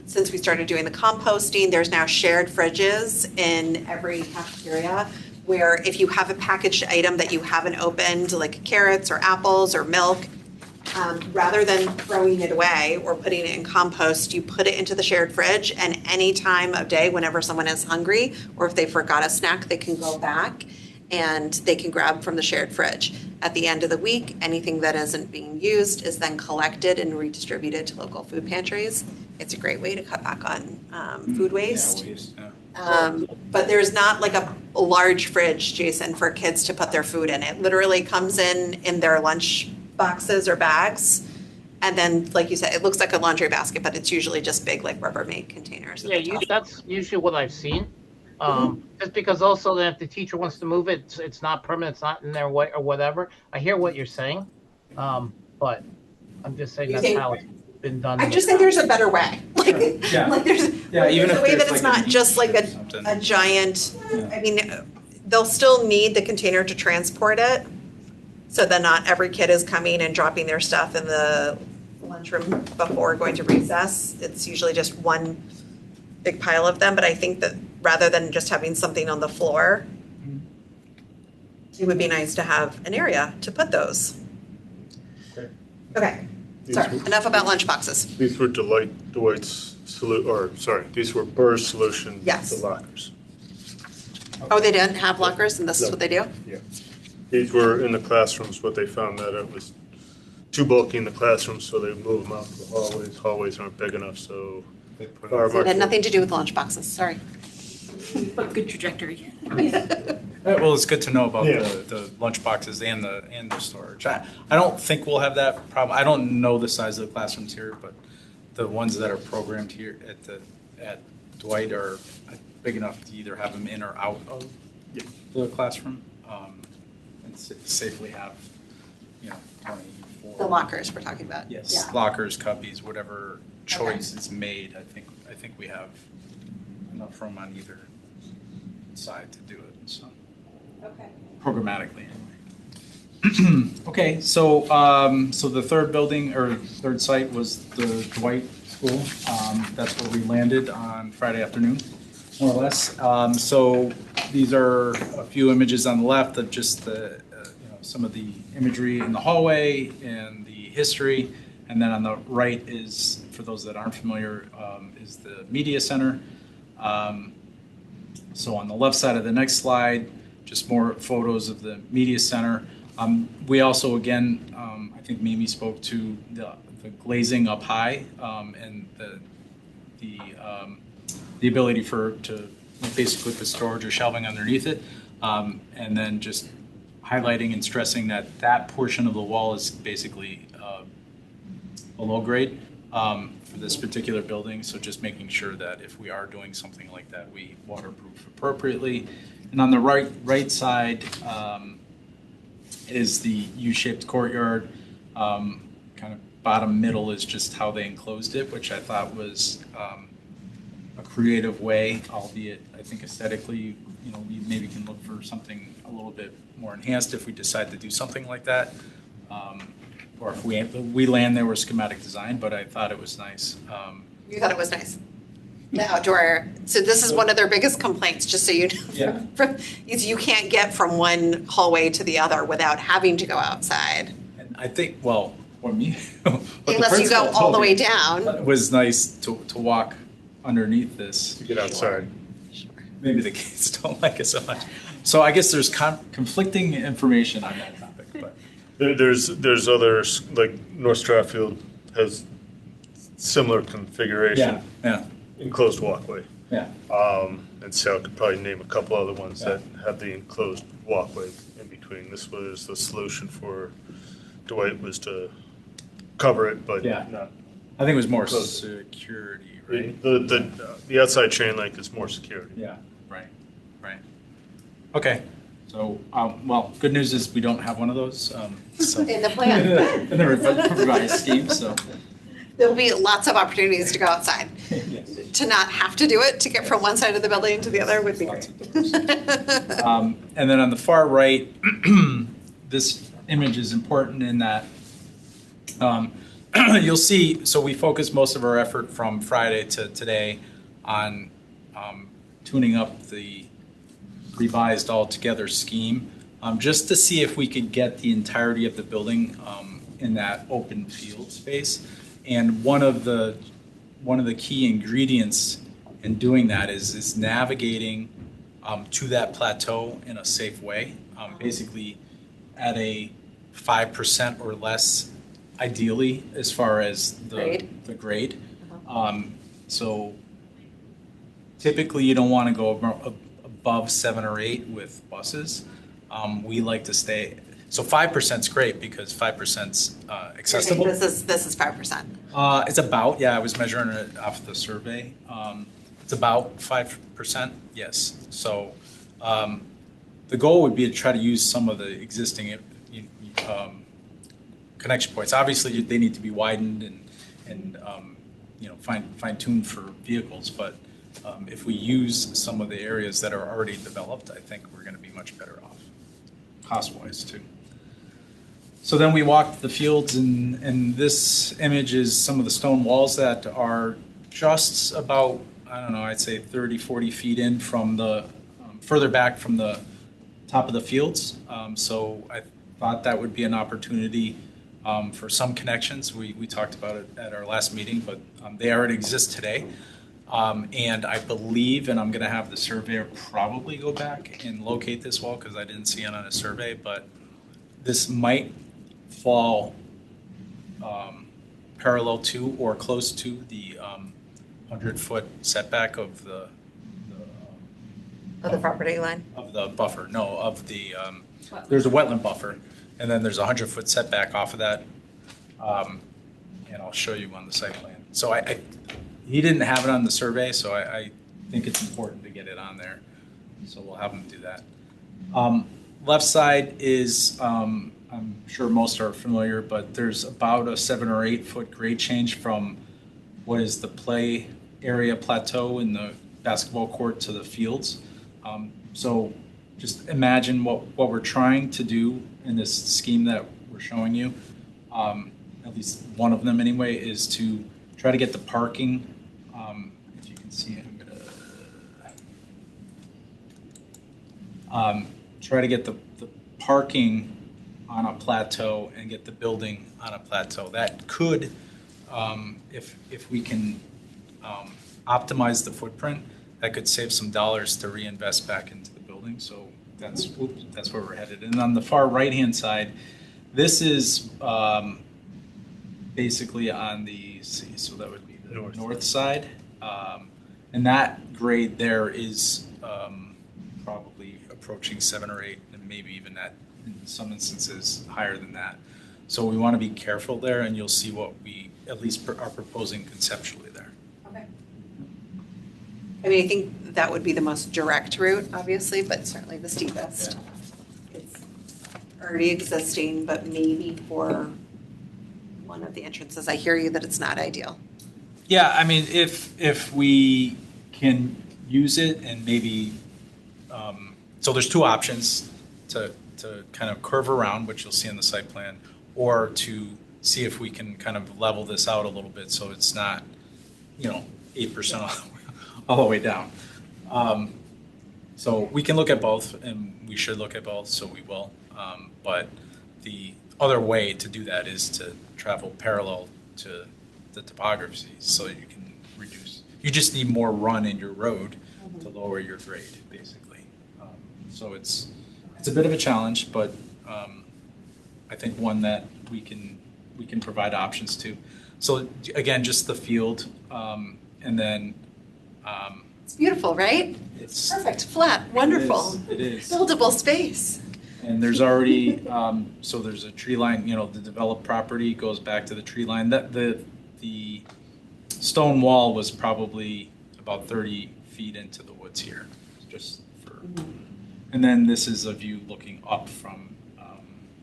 since we started doing the composting, there's now shared fridges in every cafeteria, where if you have a packaged item that you haven't opened, like carrots or apples or milk, rather than throwing it away or putting it in compost, you put it into the shared fridge, and any time of day, whenever someone is hungry or if they forgot a snack, they can go back and they can grab from the shared fridge. At the end of the week, anything that isn't being used is then collected and redistributed to local food pantries. It's a great way to cut back on food waste. Yeah, waste, yeah. But there's not like a large fridge, Jason, for kids to put their food in. It literally comes in their lunch boxes or bags. And then, like you said, it looks like a laundry basket, but it's usually just big, like Rubbermaid containers. at Yeah, the top. that's usually what I've seen. Just because also that if the teacher wants to move it, it's not permanent, it's not in their way or whatever. I hear what you're saying, but I'm just saying You that's think- how it's been done. I just think there's a better way. Like, Yeah. like there's, Yeah, even there's if a way that there's it's like a not just like or something. a giant, Yeah. I mean, they'll still need the container to transport it. So that not every kid is coming and dropping their stuff in the lunchroom before going to recess. It's usually just one big pile of them, but I think that rather than just having something on the floor, it would be nice to have an area to put those. Okay, sorry, enough about lunch boxes. These were Dwight's these were Burr's solution Yes. to lockers. Oh, they didn't have lockers and this is No. what they do? Yeah. These were in the classrooms, but they found that it was too bulky in the classrooms, so they moved them out to the hallways. Hallways aren't big enough, so they put So it had nothing to do with lunch boxes, sorry. But good trajectory. Well, it's good to know about Yeah. the lunch boxes and the storage. I don't think we'll have that problem. I don't know the size of the classrooms here, but the ones that are programmed here at Dwight are big enough to either have them in or out of the classroom, and safely have, 24. The lockers we're talking about. Yes, Yeah. lockers, cubbies, whatever choice is made. I think we have enough room on either side to do it. So Okay. programmatically, anyway. Okay, so so the third building or third site was the Dwight School. That's where we landed on Friday afternoon, more or less. So these are a few images on the left of just the some of the imagery in the hallway and the history, and then on the right is, for those that aren't familiar, is the media center. So on the left side of the next slide, just more photos of the media center. We also, again, I think Mimi spoke to the glazing up high and the ability to basically put storage or shelving underneath it, and then just highlighting and stressing that portion of the wall is basically below grade for this particular building. So just making sure that if we are doing something like that, we waterproof appropriately. And on the right side is the U-shaped courtyard. Kind of bottom middle is just how they enclosed it, which I thought was a creative way, albeit I think aesthetically, we maybe can look for something a little bit more enhanced if we decide to do something like that. Or if we land there with schematic design, but I thought it was nice. You thought it was nice? The outdoor, so this is one of their biggest complaints, just so you know. Yeah. Is you can't get from one hallway to the other without having to go outside. And I think, well, for me, what the Unless you go principal all told the me, way down. it was nice to walk underneath this. To get outside. Maybe the kids don't like it so much. So I guess there's conflicting information on that topic, but. There's others, like North Stratfield has similar configuration. Yeah. Enclosed walkway. Yeah. And Sal could probably name a couple other ones Yeah. that have the enclosed walkway in between. This was the solution for Dwight, was to cover it, but Yeah. not. I think it was more Close. security, right? The outside chain link is more security. Yeah, right. Okay, so, well, good news is we don't have one of those, so. In the plan. In the revised scheme, so. There'll be lots of opportunities to go outside. Yes. To not have to do it, to get from one side of the building to the other would be Lots great. of doors. And then on the far right, this image is important in that you'll see, so we focus most of our effort from Friday to today on tuning up the revised all-together scheme, just to see if we could get the entirety of the building in that open field space. And one of the key ingredients in doing that is navigating to that plateau in a safe way. Basically, at a 5% or less, ideally, as far as the grade. So typically, you don't want to go above 7 or 8 with buses. We like to stay. So 5% is great because 5%'s accessible. This is 5%. It's about, yeah, I was measuring it off the survey. It's about 5%, yes. So the goal would be to try to use some of the existing connection points. Obviously, they need to be widened and fine-tuned for vehicles, but if we use some of the areas that are already developed, I think we're going to be much better off, cost-wise, too. So then we walked the fields, and this image is some of the stone walls that are just about, I don't know, I'd say 30, 40 feet in from the, further back from the top of the fields. So I thought that would be an opportunity for some connections. We talked about it at our last meeting, but they already exist today. And I believe, and I'm going to have the surveyor probably go back and locate this wall because I didn't see it on a survey, but this might fall parallel to or close to the 100-foot setback of the property line. Of the buffer. No, of the there's a wetland buffer, and then there's a 100-foot setback off of that, and I'll show you on the site plan. So he didn't have it on the survey, so I think it's important to get it on there. So we'll have him do that. Left side is, I'm sure most are familiar, but there's about a 7 or 8 foot grade change from what is the play area plateau in the basketball court to the fields. So just imagine what we're trying to do in this scheme that we're showing you, at least one of them anyway, is to try to get the parking. If you can see it, I'm gonna try to get the parking on a plateau and get the building on a plateau. That could, if we can optimize the footprint, that could save some dollars to reinvest back into the building. So that's where we're headed. And on the far right-hand side, this is basically on the, so that would be the north side. And that grade there is probably approaching 7 or 8, and maybe even that, in some instances, higher than that. So we want to be careful there, and you'll see what we at least are proposing conceptually there. Okay. I mean, I think that would be the most direct route, obviously, but certainly the steepest. It's already existing, but maybe for one of the entrances, I hear you that it's not ideal. Yeah, I mean, if we can use it and maybe, so there's two options to kind of curve around, which you'll see in the site plan, or to see if we can kind of level this out a little bit so it's not, 8% all the way down. So we can look at both, and we should look at both, so we will. But the other way to do that is to travel parallel to the topography so you can reduce. You just need more run in your road to lower your grade, basically. So it's a bit of a challenge, but I think one that we can provide options to. So again, just the field, and then it's beautiful, right? It's perfect, flat, wonderful. It is. Buildable space. And there's already so there's a tree line. The developed property goes back to the tree line. That the stone wall was probably about 30 feet into the woods here, just for. Mm-hmm. And then this is a view looking up from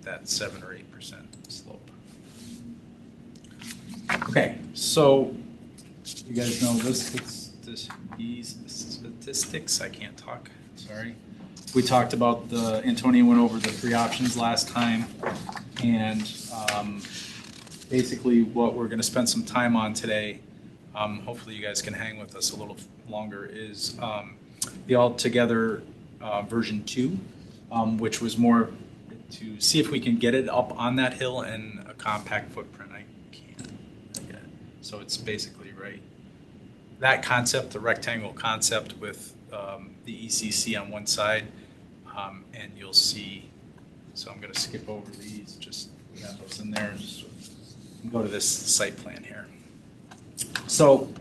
that 7 or 8% slope. Okay, so you guys know these statistics. I can't talk. Sorry. We talked about Antonio went over the 3 options last time, and basically what we're going to spend some time on today, hopefully you guys can hang with us a little longer, is the altogether version 2, which was more to see if we can get it up on that hill in a compact footprint. I can't yet. So it's basically right. That concept, the rectangle concept with the ECC on one side, and you'll see So I'm going to skip over these, just have those in there. Just go to this site plan here. So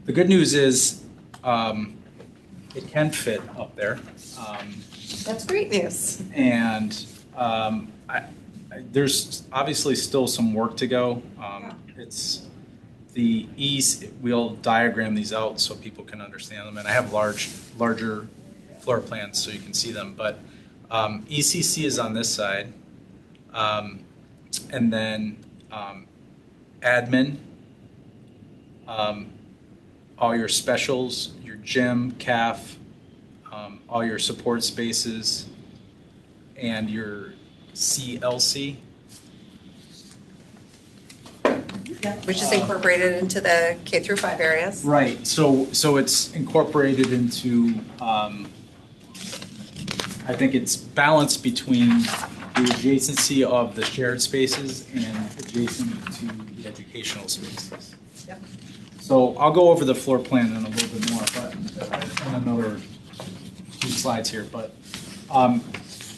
the good news is it can fit up there. That's great news. And there's obviously still some work to go. It's the east. We'll diagram these out so people can understand them. And I have larger floor plans so you can see them. But ECC is on this side, and then admin, all your specials, your gym, CAF, all your support spaces, and your CLC. Which is incorporated into the K through 5 areas. Right. So it's incorporated into. I think it's balanced between the adjacency of the shared spaces and adjacent to the educational spaces. Yep. So I'll go over the floor plan in a little bit more, but in another few slides here. But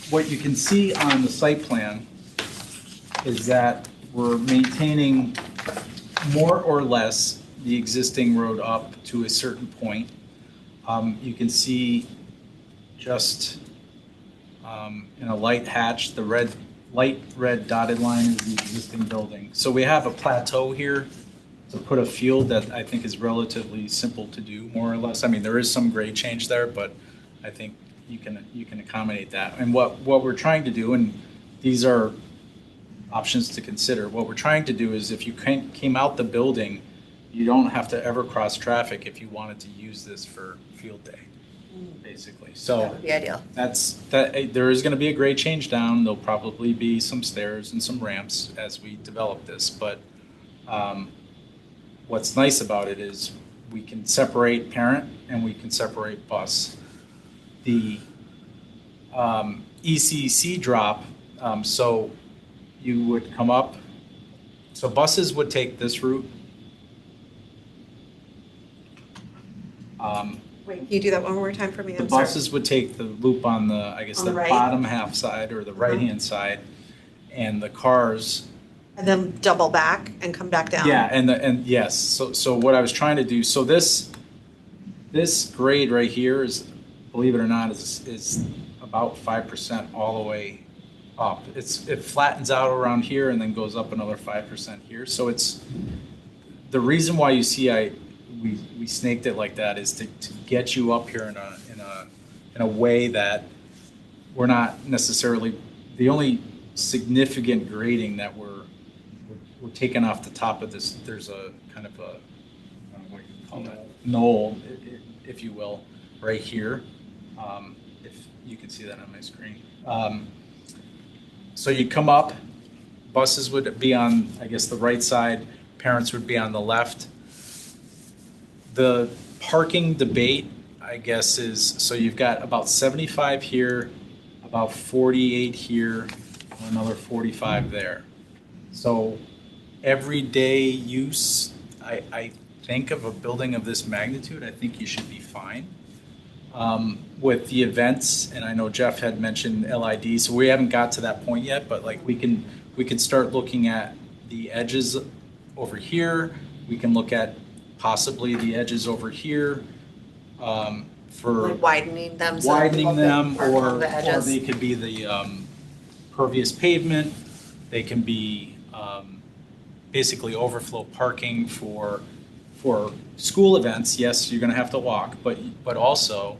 what you can see on the site plan is that we're maintaining more or less the existing road up to a certain point. You can see just in a light hatch, the light red dotted line is the existing building. So we have a plateau here to put a field that I think is relatively simple to do, more or less. I mean, there is some grade change there, but I think you can accommodate that. And what we're trying to do, and these are options to consider, what we're trying to do is if you came out the building, you don't have to ever cross traffic if you wanted to use this for field day, basically. So That would be ideal. there is going to be a grade change down. There'll probably be some stairs and some ramps as we develop this. But what's nice about it is we can separate parent and we can separate bus. The ECC drop, so you would come up. So buses would take this route. Wait, can you do that one more time for me? The I'm sorry. buses would take the loop on the, I guess, On the the right? bottom half side or the right-hand side, and the cars. And then double back and come back down. Yeah, and yes. So what I was trying to do. So this grade right here is, believe it or not, is about 5% all the way up. It flattens out around here and then goes up another 5% here. So it's the reason why you see we snaked it like that is to get you up here in a way that we're not necessarily the only significant grading that we're taking off the top of this. There's a kind of a, I don't know what you call that, knoll, if you will, right here. If you can see that on my screen. So you come up, buses would be on, I guess, the right side, parents would be on the left. The parking debate, I guess, is, so you've got about 75 here, about 48 here, and another 45 there. So everyday use, I think of a building of this magnitude, I think you should be fine. With the events, and I know Jeff had mentioned LID, so we haven't got to that point yet, but like we can start looking at the edges over here. We can look at possibly the edges over here for Like widening them. or the edges. they could be the pervious pavement. They can be basically overflow parking for school events. Yes, you're going to have to walk, but also.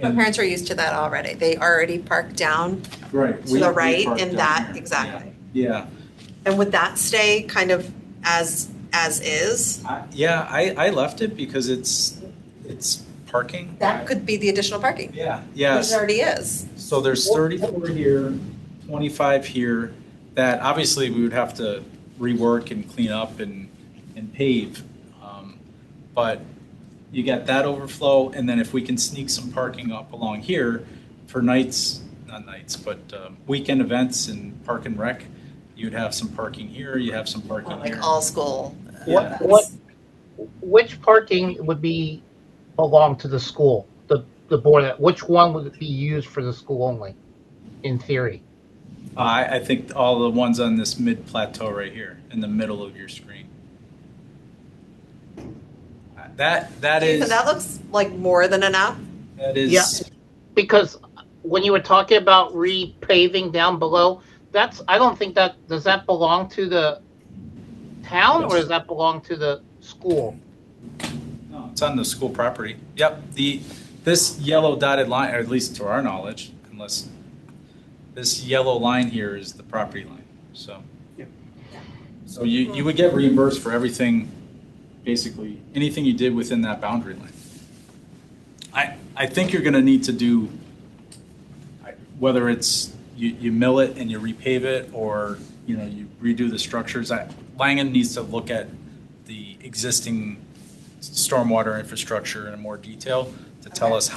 But parents are used to that already. They already park down Right. to the right park in down that, here. exactly. Yeah. And would that stay kind of as is? I left it because it's parking. That could be the additional parking. Yeah. Which Yes. it already is. So there's 34 here, 25 here, that obviously we would have to rework and clean up and pave. But you got that overflow, and then if we can sneak some parking up along here for weekend events and park and rec, you'd have some parking here, you have some parking Like here. all school. Yeah. Which parking would belong to the school? The board, which one would be used for the school only, in theory? I think all the ones on this mid plateau right here in the middle of your screen. That Jason, is that looks like more than enough. that is Yeah. Because when you were talking about repaving down below, I don't think does that belong to the town or Yes. does that belong to the school? No, it's on the school property. Yep. This yellow dotted line, or at least to our knowledge, unless this yellow line here is the property line. So, Yeah. so you would get reimbursed for everything, basically anything you did within that boundary line. I think you're going to need to do, whether it's you mill it and you repave it, or you redo the structures. Langen needs to look at the existing stormwater infrastructure in more detail to tell us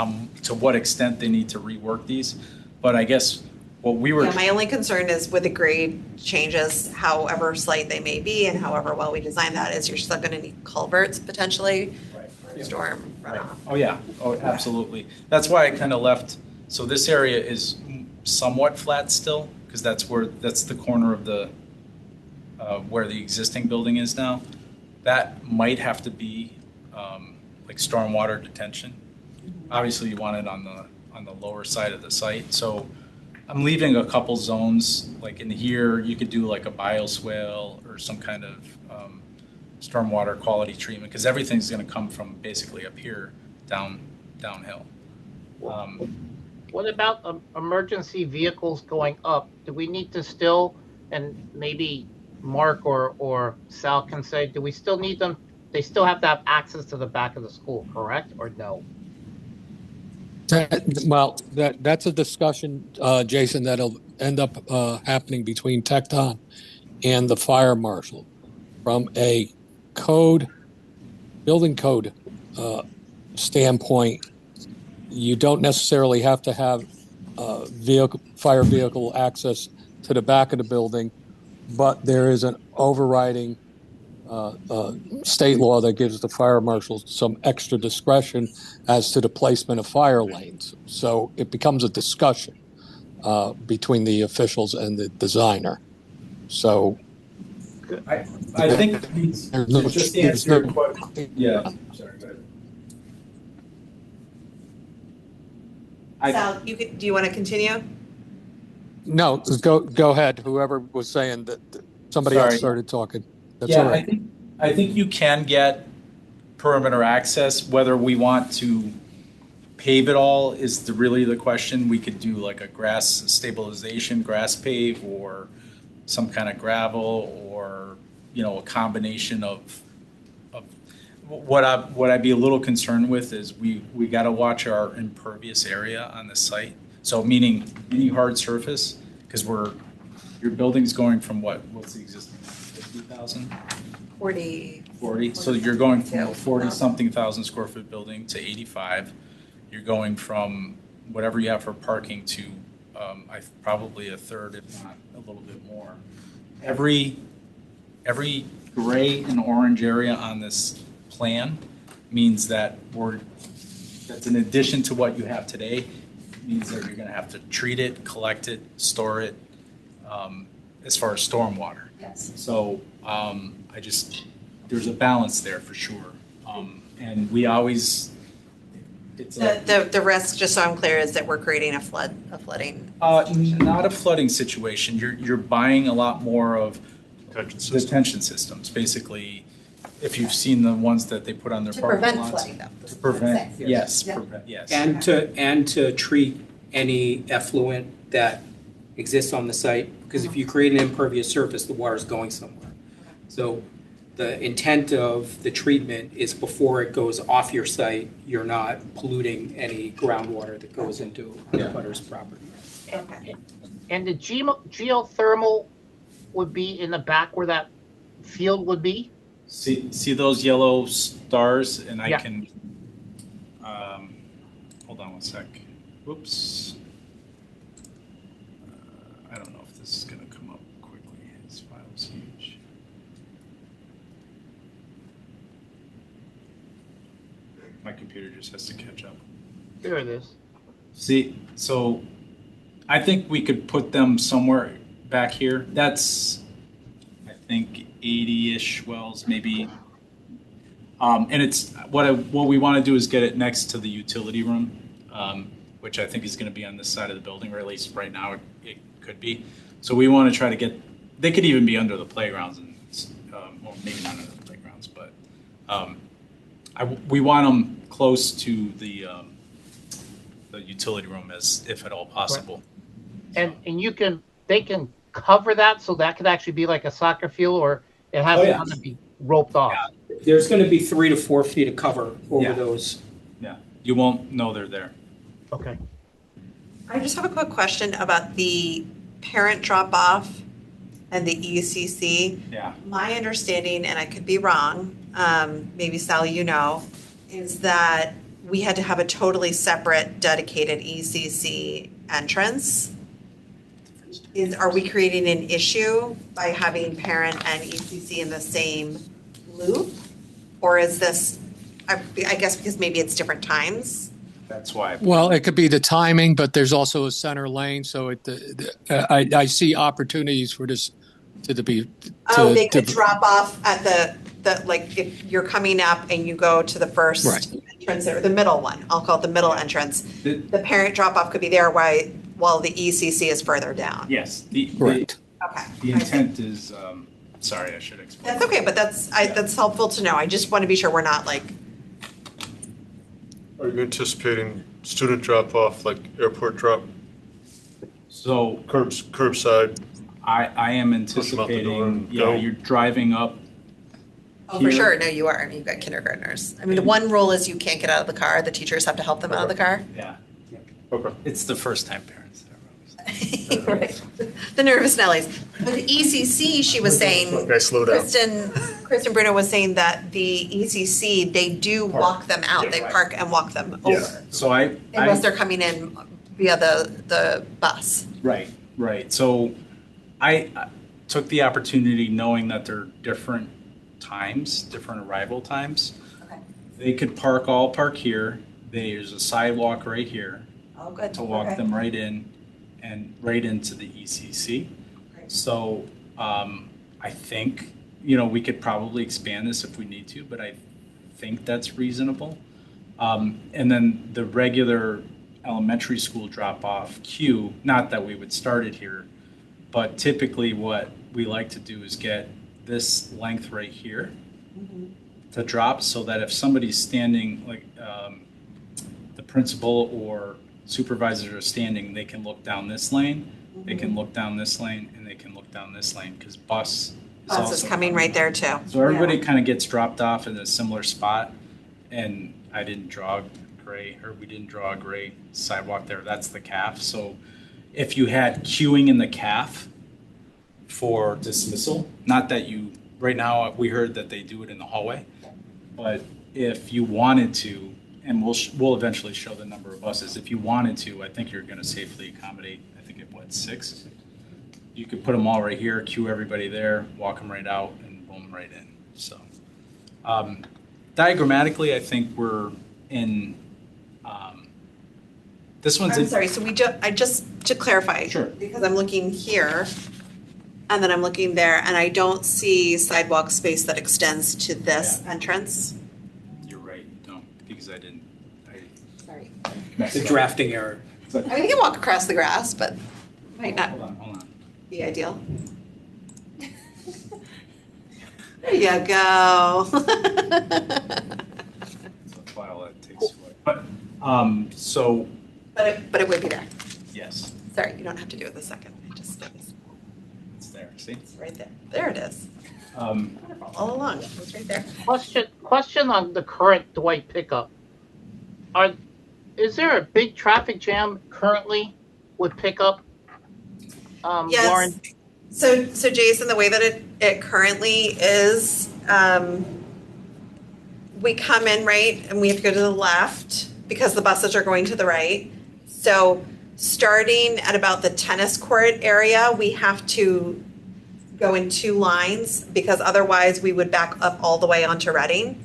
to what extent they need to rework these. But I guess what we were. Yeah, my only concern is with the grade changes, however slight they may be and however well we design that, is you're still gonna need culverts potentially for storm runoff. Oh, yeah. Oh, absolutely. That's why I kind of left. So this area is somewhat flat still, because that's the corner of the where the existing building is now. That might have to be like stormwater detention. Obviously, you want it on the lower side of the site. So I'm leaving a couple zones, like in here, you could do like a bioswale or some kind of stormwater quality treatment, because everything's going to come from basically up here downhill. What about emergency vehicles going up? Do we need to still, and maybe Mark or Sal can say, do we still need them? They still have to have access to the back of the school, correct, or no? Well, that's a discussion, Jason, that'll end up happening between Tecton and the fire marshal. From a building code standpoint, you don't necessarily have to have fire vehicle access to the back of the building, but there is an overriding state law that gives the fire marshal some extra discretion as to the placement of fire lanes. So it becomes a discussion between the officials and the designer. So I think just to answer your question. Yeah. Sorry. Go ahead. Sal, do you want to continue? no, go ahead. Whoever was saying that somebody else started talking. That's all right. I think you can get perimeter access. Whether we want to pave it all is really the question. We could do like a grass stabilization, grass pave, or some kind of gravel, or a combination of what I'd be a little concerned with is we got to watch our impervious area on the site. So meaning any hard surface, because your building's going from what's the existing 50,000? 40. 40. So you're going from a 40-something thousand square foot building to 85. You're going from whatever you have for parking to probably a third, if not a little bit more. Every gray and orange area on this plan means that that's in addition to what you have today, means that you're going to have to treat it, collect it, store it, as far as stormwater. Yes. So there's a balance there for sure. And we always, The risk, just so I'm clear, is that we're creating a flooding. not a flooding situation. You're buying a lot more of detention systems. Basically, if you've seen the ones that they put on their parking prevent lots. flooding, though. To prevent, yes, Yeah. yes. And to treat any effluent that exists on the site, because if you create an impervious surface, the water is going somewhere. So the intent of the treatment is before it goes off your site, you're not polluting any groundwater that goes into the butter's property. Okay. And the geothermal would be in the back where that field would be? See those yellow stars, and I Yeah. can. Hold on one sec. Whoops. I don't know if this is going to come up quickly. This file is huge. My computer just has to catch up. There it is. See, so I think we could put them somewhere back here. That's, I think, 80-ish wells, maybe. And it's what we want to do is get it next to the utility room, which I think is going to be on this side of the building, or at least right now it could be. So we want to try to get. They could even be under the playgrounds, and well, maybe not under the playgrounds, but we want them close to the utility room as if at all possible. And they can cover that, so that could actually be like a soccer field, or it has to be roped off. Yeah. There's going to be 3 to 4 feet of cover over those. Yeah, you won't know they're there. Okay. I just have a quick question about the parent drop-off and the ECC. Yeah. My understanding, and I could be wrong, maybe Sally, you know, is that we had to have a totally separate dedicated ECC entrance. Are we creating an issue by having parent and ECC in the same loop? Or is this, I guess because maybe it's different times? That's why. Well, it could be the timing, but there's also a center lane, so I see opportunities for this they could drop off at the like if you're coming up and you go to the first entrance or the middle one, I'll call it the middle entrance. The parent drop off could be there while the ECC is further down. Yes. Correct. Okay. The intent is. Sorry, I should explain. That's okay, but that's helpful to know. I just want to be sure we're not like. Are you anticipating student drop-off, like airport drop, So curbside? I am Push them out the door anticipating, and go. you're driving up. Oh, for sure. No, you are. I mean, you've got kindergartners. I mean, the one rule is you can't get out of the car. The teachers have to help them out of the car. Yeah. Okay. It's the first time parents. Right. The nervous Nellies. With ECC, she was saying, Okay, slow down. Kristen Bruno was saying that the ECC, they do walk them out. They park and walk them over. So Unless they're coming in via the bus. Right. So I took the opportunity knowing that they're different times, different arrival times. Okay. They could all park here. There's a sidewalk right here Oh, good. to walk Okay. them right in and right into the ECC. Great. So I think, we could probably expand this if we need to, but I think that's reasonable. And then the regular elementary school drop-off queue, not that we would start it here, but typically what we like to do is get this length right here to drop so that if somebody's standing, like the principal or supervisors are standing, they can look down this lane, they can look down this lane, and they can look down this lane because bus Is coming right there too. So everybody kind of gets dropped off in a similar spot, and we didn't draw a gray sidewalk there. That's the CAF. So if you had queuing in the CAF for dismissal, not that right now we heard that they do it in the hallway, but if you wanted to, and we'll eventually show the number of buses. If you wanted to, I think you're going to safely accommodate, I think at 6. You could put them all right here, queue everybody there, walk them right out, and boom, right in. So diagrammatically, I think we're in, this one's I'm sorry, so just to clarify. Sure. Because I'm looking here, and then I'm looking there, and I don't see sidewalk space that extends to this entrance. You're right, no, because I didn't. Sorry. It's a drafting error. I mean, you can walk across the grass, but might not Hold on. be ideal. There you go. It's a file that takes away. But, so, But it would be there. yes, Sorry, you don't have to do it the second. I just it's there, see? it's right there. There it is. Wonderful. All along, it was right there. Question on the current Dwight pickup. Is there a big traffic jam currently with pickup? Yes. Lauren? So Jason, the way that it currently is, we come in right and we have to go to the left because the buses are going to the right. So starting at about the tennis court area, we have to go in 2 lines because otherwise we would back up all the way onto Reading.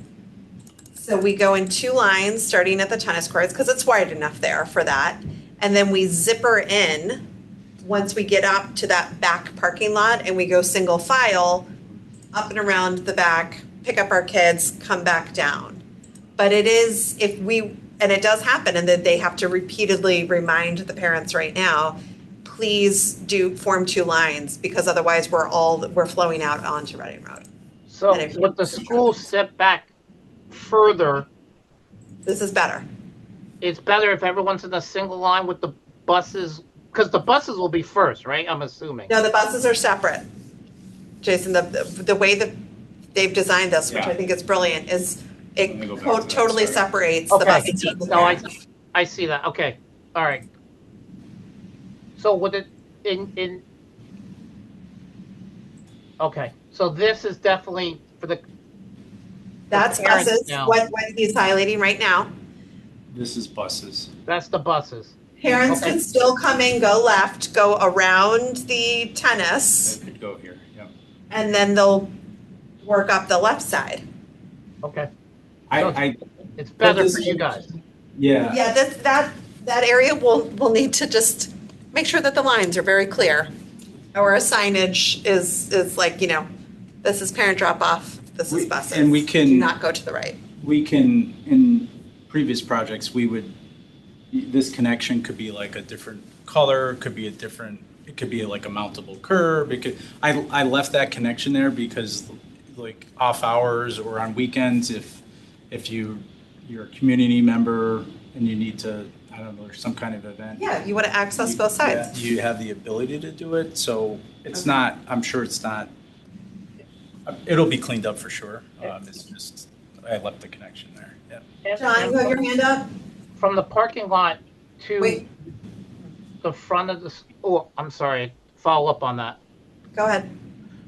So we go in 2 lines starting at the tennis courts because it's wide enough there for that. And then we zipper in once we get up to that back parking lot and we go single file, up and around the back, pick up our kids, come back down. But it is, and it does happen, and that they have to repeatedly remind the parents right now, please do form 2 lines, because otherwise we're flowing out onto Reading Road. So with the school set back further, This is better. it's better if everyone's in a single line with the buses, because the buses will be first, right? I'm assuming. No, the buses are separate. Jason, the way that they've designed this, which I think is brilliant, is it Let me go back to that, totally sorry. separates the Okay. buses from the No, parents. I see that. Okay. All right. So with it in okay. So this is definitely for the That's parents buses, now. what he's highlighting right now. This is buses. that's the buses. Parents Okay. can still come in, go left, go around the tennis, It could go here. Yeah. and then they'll work up the left side. Okay. I It's better this for you is- guys. yeah. Yeah, that area will need to just make sure that the lines are very clear. Or a signage is like, this is parent drop off, this is buses. And we can- Do not go to the right. We can, in previous projects, this connection could be like a different color, it could be like a mountable curb. I left that connection there because like off hours or on weekends, if you're a community member and you need to, I don't know, there's some kind of event. Yeah, you want to access both sides. You have the ability to do it, so it's not, I'm sure it's not, it'll be cleaned up for sure. It's just, I left the connection there, yeah. John, you have your hand up? From the parking lot to Wait, the front of the. I'm sorry. Follow up on that. go ahead.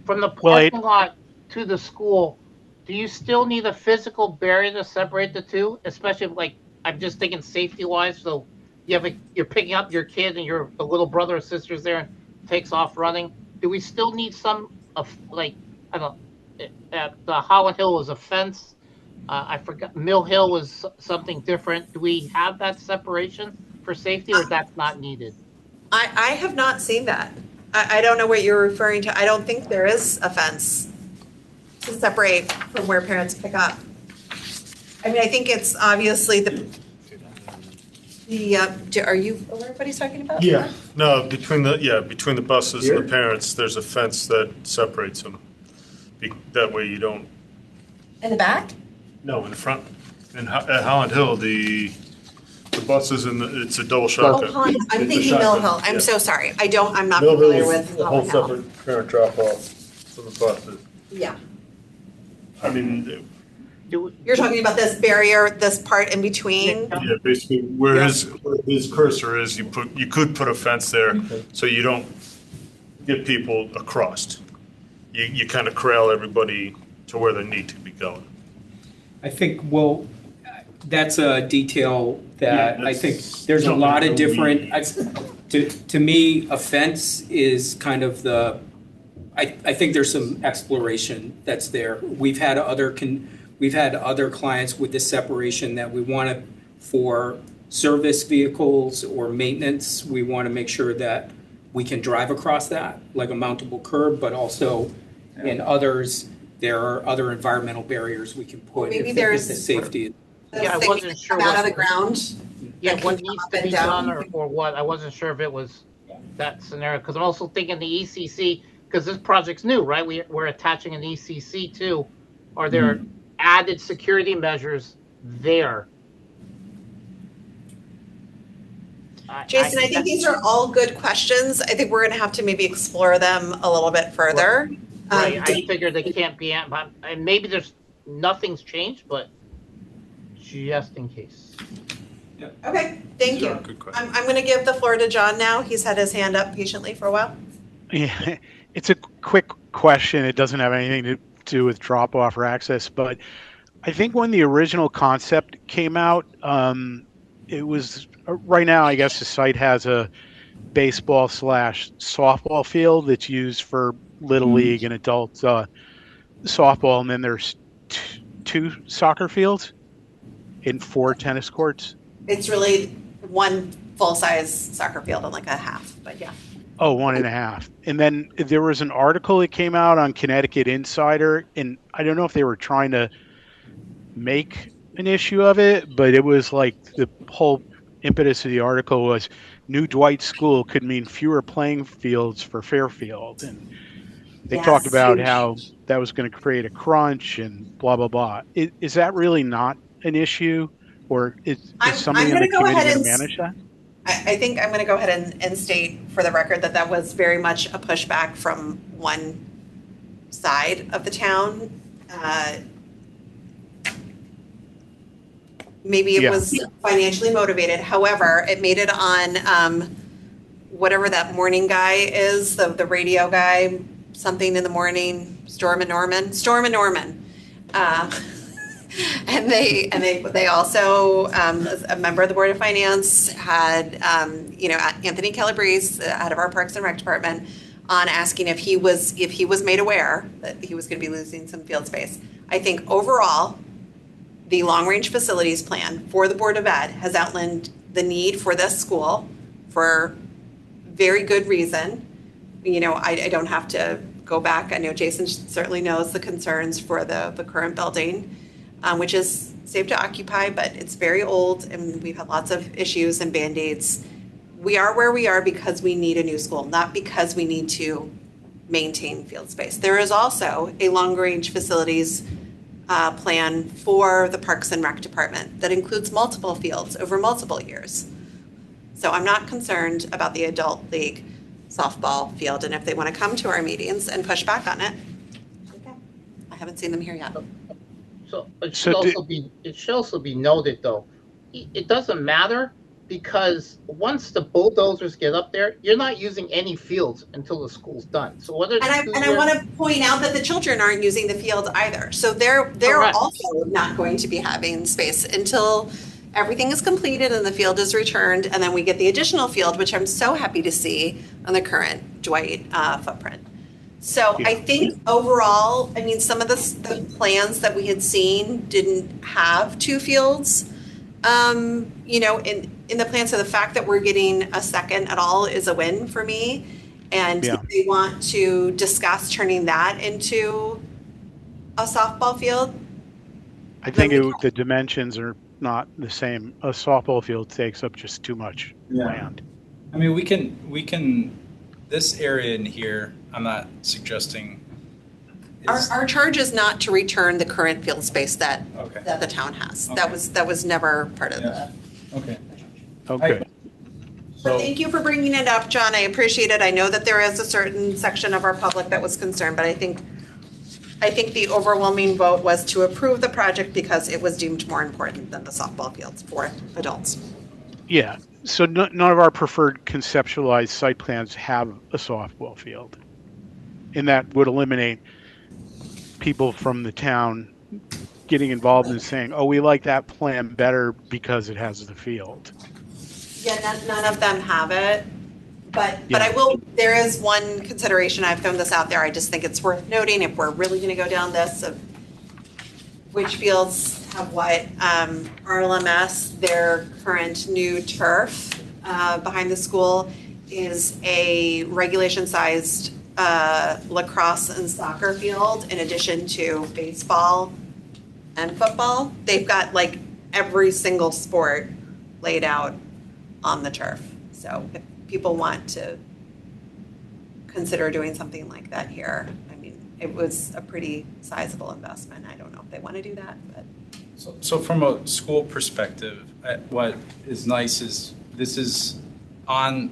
From the Well, parking lot to the school, do you still need a physical barrier to separate the two? Especially if, like, I'm just thinking safety wise. So you're picking up your kid and your little brother or sister's there and takes off running. Do we still need some of, like, I don't know, at the Holland Hill was a fence. I forgot Mill Hill was something different. Do we have that separation for safety, or that's not needed? I have not seen that. I don't know what you're referring to. I don't think there is a fence to separate from where parents pick up. I mean, I think it's obviously are you aware of what he's talking about? Yeah, no, between the buses and the parents, there's a fence that separates them. That way you don't, In the back? no, in the front. And at Holland Hill, the buses it's a double shotgun. Oh, Holland, I'm It's a thinking Mill shotgun, Hill. I'm yeah. so sorry. I'm not Mill familiar Hill with is a whole Holland Hill. separate parent drop off from the buses. Yeah. I mean, You're talking about this barrier, this part in between? yeah, basically where his cursor is, you could put a fence there so you don't get people across. You kind of corral everybody to where they need to be going. I think, well, that's a detail that Yeah, I think that's there's a something lot of that we- different, to me, a fence is kind of I think there's some exploration that's there. We've had other clients with this separation that we want to, for service vehicles or maintenance, we want to make sure that we can drive across that, like a mountable curb, but also in others, there are other environmental barriers we can put Maybe if there's- the safety. Those Yeah, I things wasn't that sure come out what- of the ground. Yeah, that what can needs come up to and be down. done or what? I wasn't sure if it was that scenario, because I'm also thinking the ECC, because this project's new, right? We're attaching an ECC too. Are there added security measures there? Jason, I think these are all good questions. I think we're going to have to maybe explore them a little bit further. Right, I figure they can't be, and maybe nothing's changed, but just in case. Okay, thank These are you. good questions. I'm going to give the floor to John now. He's had his hand up patiently for a while. Yeah, it's a quick question. It doesn't have anything to do with drop off or access, but I think when the original concept came out, it was right now, I guess the site has a baseball / softball field that's used for little league and adult softball. And then there's two soccer fields and 4 tennis courts. It's really one full-size soccer field and like a half, but yeah. Oh, 1.5. And then there was an article that came out on Connecticut Insider, and I don't know if they were trying to make an issue of it, but it was like the whole impetus of the article was new Dwight School could mean fewer playing fields for Fairfield. And they talked Yes, about huge. how that was going to create a crunch and blah, blah, blah. Is that really not an issue? Or is I'm somebody on going the to go committee ahead going and to manage that? I think I'm going to go ahead and state for the record that that was very much a pushback from one side of the town. Maybe it Yeah. was financially motivated. However, it made it on whatever that morning guy is, the radio guy, something in the morning, Storm and Norman. And they also, a member of the Board of Finance had, Anthony Calabrese, head of our Parks and Rec department, on asking if he was made aware that he was going to be losing some field space. I think overall, the long-range facilities plan for the Board of Ed has outlined the need for this school for very good reason. I don't have to go back. I know Jason certainly knows the concerns for the current building, which is safe to occupy, but it's very old and we've had lots of issues and Band-Aids. We are where we are because we need a new school, not because we need to maintain field space. There is also a long-range facilities plan for the Parks and Rec department that includes multiple fields over multiple years. So I'm not concerned about the adult league softball field, and if they want to come to our meetings and push back on it, okay. I haven't seen them here yet. So it should also be noted, though, it doesn't matter because once the bulldozers get up there, you're not using any fields until the school's done. So whether I want to point out that the children aren't using the field either. So they're Correct. also not going to be having space until everything is completed and the field is returned, and then we get the additional field, which I'm so happy to see on the current Dwight footprint. So I think overall, some of the plans that we had seen didn't have two fields. In the plan, so the fact that we're getting a second at all is a win for me. And if they want to discuss turning that into a softball field. I think the dimensions are not the same. A softball field takes up just too much land. I mean, we can, this area in here, I'm not suggesting. Our charge is not to return the current field space that the town has. Okay. That was never part of the. Okay. Okay. But thank you for bringing it up, John. I appreciate it. I know that there is a certain section of our public that was concerned, but I think the overwhelming vote was to approve the project because it was deemed more important than the softball fields for adults. Yeah. So none of our preferred conceptualized site plans have a softball field. And that would eliminate people from the town getting involved in saying, oh, we like that plan better because it has the field. Yeah, none of them have it. But I will, there is one consideration, I've thrown this out there, I just think it's worth noting if we're really gonna go down this of which fields have what. RLMS, their current new turf behind the school is a regulation-sized lacrosse and soccer field in addition to baseball and football. They've got like every single sport laid out on the turf. So if people want to consider doing something like that here, it was a pretty sizable investment. I don't know if they want to do that, but. So from a school perspective, what is nice is this is on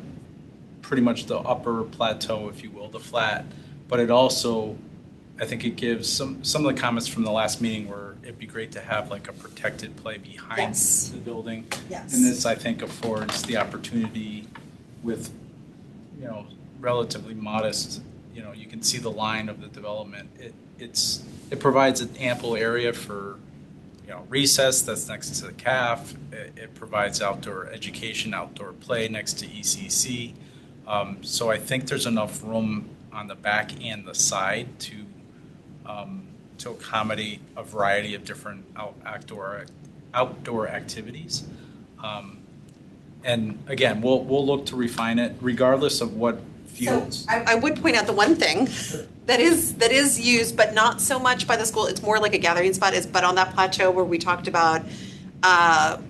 pretty much the upper plateau, if you will, the flat, but it also, I think it gives some of the comments from the last meeting where it'd be great to have like a protected play behind the building. Yes. And this, I think, affords the opportunity with, relatively modest, you can see the line of the development. It provides an ample area for, recess that's next to the CAF. It provides outdoor education, outdoor play next to ECC. So I think there's enough room on the back and the side to accommodate a variety of different outdoor activities. And again, we'll look to refine it regardless of what fields. I would point out the one thing that is used, but not so much by the school. It's more like a gathering spot. But on that plateau where we talked about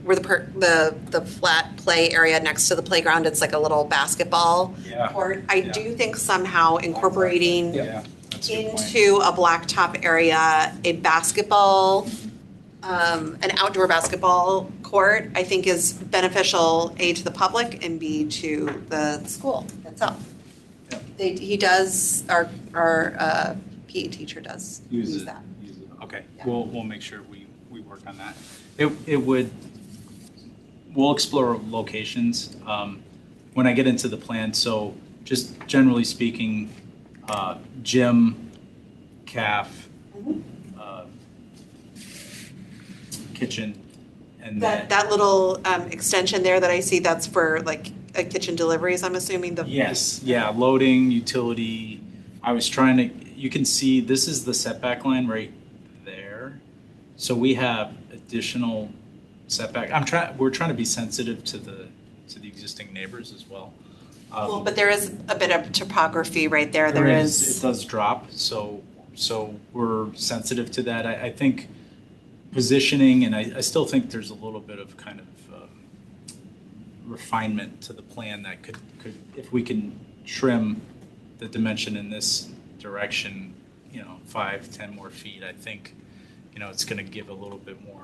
where the flat play area next to the playground, it's like a little basketball court. I do think somehow incorporating That's a good point. into a blacktop area a basketball, an outdoor basketball court, I think is beneficial, A, to the public, and B, to the school itself. He does, our PE teacher does use that. Okay, Yeah. we'll make sure we work on that. We'll explore locations when I get into the plan. So just generally speaking, gym, caf, kitchen, and That little extension there that I see, that's for like kitchen deliveries, I'm assuming. Yes, yeah, loading, utility. I was trying to, you can see this is the setback line right there. So we have additional setback. We're trying to be sensitive to the existing neighbors as well. Well, but there is a bit of topography right there. There is. It does drop, so we're sensitive to that. I think positioning, and I still think there's a little bit of kind of refinement to the plan that could if we can trim the dimension in this direction, 5-10 more feet, I think, it's going to give a little bit more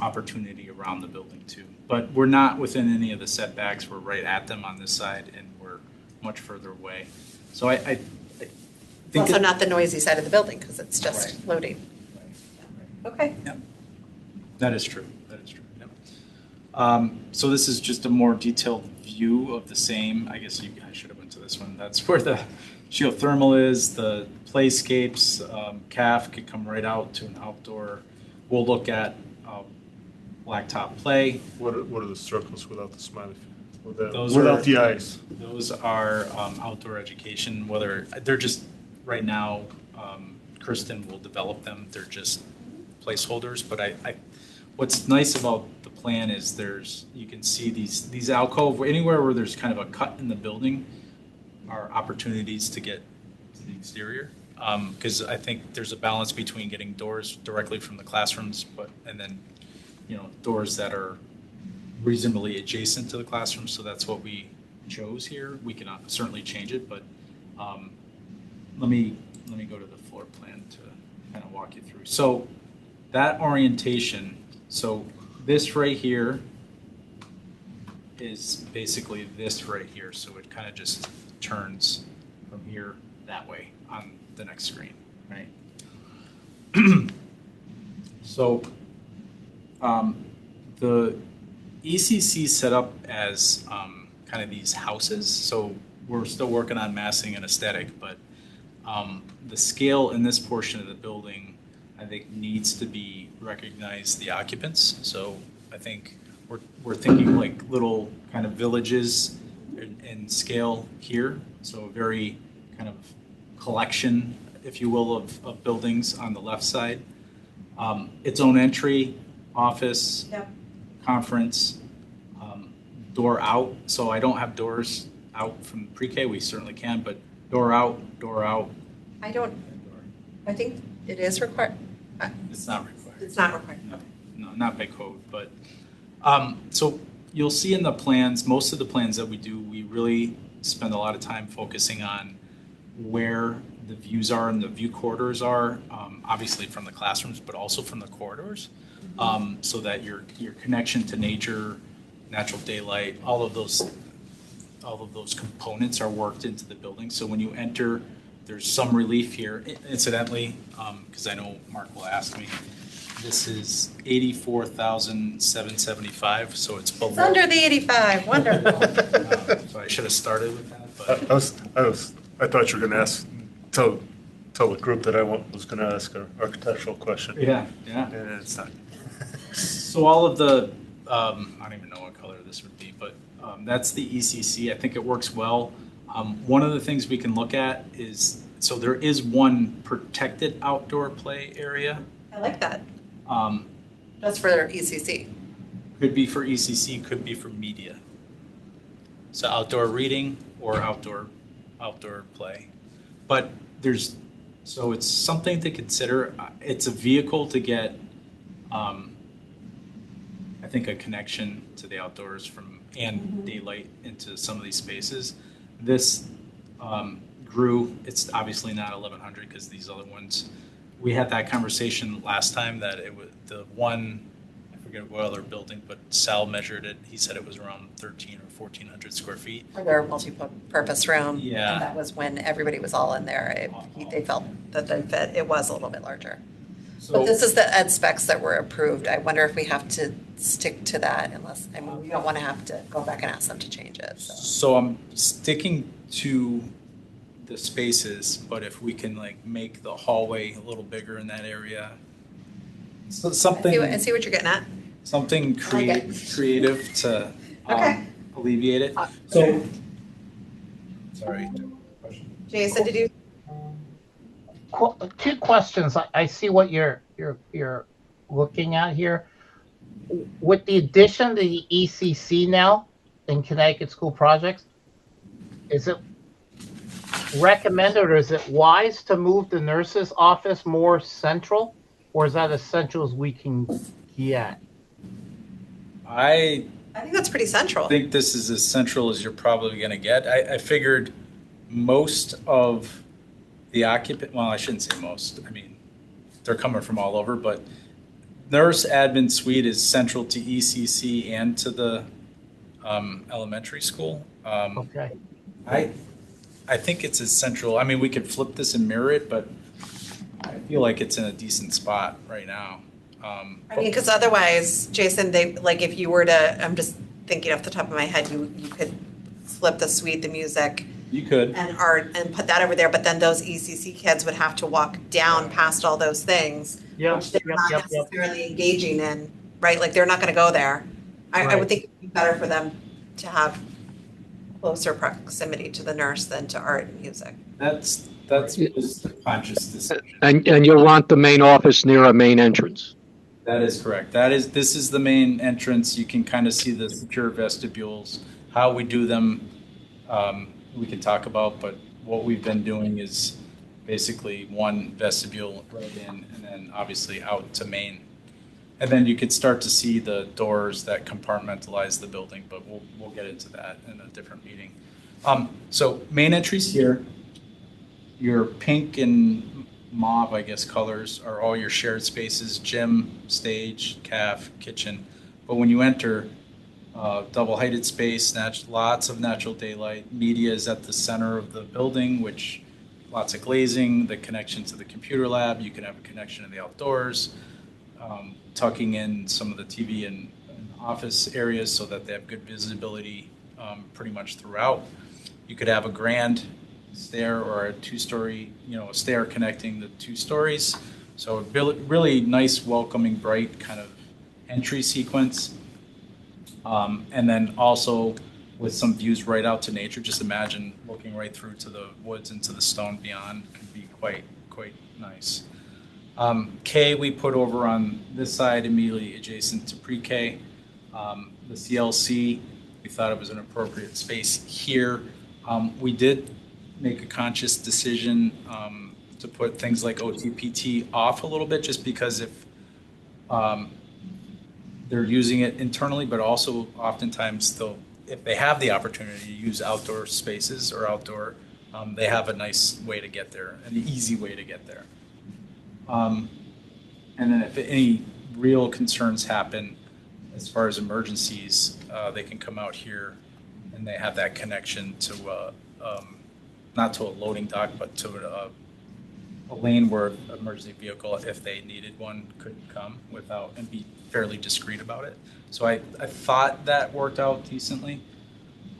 opportunity around the building too. But we're not within any of the setbacks. We're right at them on this side, and we're much further away. So I think Also not the noisy side of the building because it's just loading. Okay. Yep. That is true. Yep. So this is just a more detailed view of the same. I guess I should have went to this one. That's where the geothermal is, the playscapes. CAF could come right out to an outdoor. We'll look at blacktop play. What are the circles without the smiley face? Those without are- the ice? Those are outdoor education. Whether they're just right now, Kristen will develop them. They're just placeholders. But what's nice about the plan is you can see these alcove anywhere where there's kind of a cut in the building are opportunities to get to the exterior. Because I think there's a balance between getting doors directly from the classrooms, and then doors that are reasonably adjacent to the classroom. So that's what we chose here. We can certainly change it, but let me go to the floor plan to kind of walk you through. So that orientation, so this right here is basically this right here. So it kind of just turns from here that way on the next screen, right? So the ECC set up as kind of these houses. So we're still working on massing and aesthetic, but the scale in this portion of the building, I think, needs to be recognize the occupants. So I think we're thinking like little kind of villages in scale here. So a very kind of collection, if you will, of buildings on the left side. Its own entry, office, conference, door out. So I don't have doors out from pre-K. We certainly can, but door out. I think it is required. It's not required. It's not required. No, not by code. But so you'll see in the plans, most of the plans that we do, we really spend a lot of time focusing on where the views are and the view corridors are, obviously from the classrooms, but also from the corridors, so that your connection to nature, natural daylight, all of those components are worked into the building. So when you enter, there's some relief here. Incidentally, because I know Mark will ask me, this is 84,775, so it's below. It's under the 85. Wonderful. So I should have started with that, but I thought you were going to tell the group that I was going to ask an architectural question. yeah. And it's not. So all of the, I don't even know what color this would be, but that's the ECC. I think it works well. One of the things we can look at is, so there is one protected outdoor play area. I like that. That's for ECC. Could be for ECC, could be for media. So outdoor reading or outdoor play. But so it's something to consider. It's a vehicle to get, I think, a connection to the outdoors and daylight into some of these spaces. This grew. It's obviously not 1100 because these other ones. We had that conversation last time that it was the one. I forget what other building, but Sal measured it. He said it was around 13 or 1400 square feet. For their multi-purpose room. Yeah. And that was when everybody was all in there. They felt that they fit. It was a little bit larger. But this is the ed specs that were approved. I wonder if we have to stick to that unless, I mean, we don't want to have to go back and ask them to change it. So I'm sticking to the spaces, but if we can like make the hallway a little bigger in that area, so something. I see what you're getting at. Something creative to alleviate it. Sorry. Jason, did you? Two questions. I see what you're looking at here. With the addition of the ECC now in Connecticut School Projects, is it recommended or is it wise to move the nurse's office more central, or is that as central as we can get? I think that's pretty central. I think this is as central as you're probably going to get. I figured most of the occupant, well, I shouldn't say most. I mean, they're coming from all over, but nurse admin suite is central to ECC and to the elementary school. Okay. I think it's as central. I mean, we could flip this and mirror it, but I feel like it's in a decent spot right now. I mean, because otherwise, Jason, they like if you were to, I'm just thinking off the top of my head, you could flip the suite, the music, you could, and art, and put that over there. But then those ECC kids would have to walk down past all those things, which they're not necessarily engaging in, right? Like they're not going to go there. I would think it'd be better for them to have closer proximity to the nurse than to art and music. That's just a conscious decision. And you'll want the main office near a main entrance. That is correct. This is the main entrance. You can kind of see the secure vestibules. How we do them, we can talk about, but what we've been doing is basically one vestibule right in and then obviously out to main. And then you could start to see the doors that compartmentalize the building, but we'll get into that in a different meeting. So main entries here, your pink and mauve, I guess, colors are all your shared spaces: gym, stage, caf, kitchen. But when you enter, double-heighted space, lots of natural daylight. Media is at the center of the building, which lots of glazing, the connection to the computer lab. You can have a connection to the outdoors, tucking in some of the TV and office areas so that they have good visibility pretty much throughout. You could have a grand stair or a two-story, a stair connecting the two stories. So a really nice, welcoming, bright kind of entry sequence. And then also with some views right out to nature. Just imagine looking right through to the woods and to the stone beyond. Could be quite nice. K we put over on this side immediately adjacent to pre-K. The CLC, we thought it was an appropriate space here. We did make a conscious decision to put things like OTPT off a little bit, just because if they're using it internally, but also oftentimes if they have the opportunity to use outdoor spaces or outdoor, they have a nice way to get there, an easy way to get there. And then if any real concerns happen as far as emergencies, they can come out here and they have that connection to not to a loading dock, but to a lane where an emergency vehicle, if they needed one, could come without and be fairly discreet about it. So I thought that worked out decently.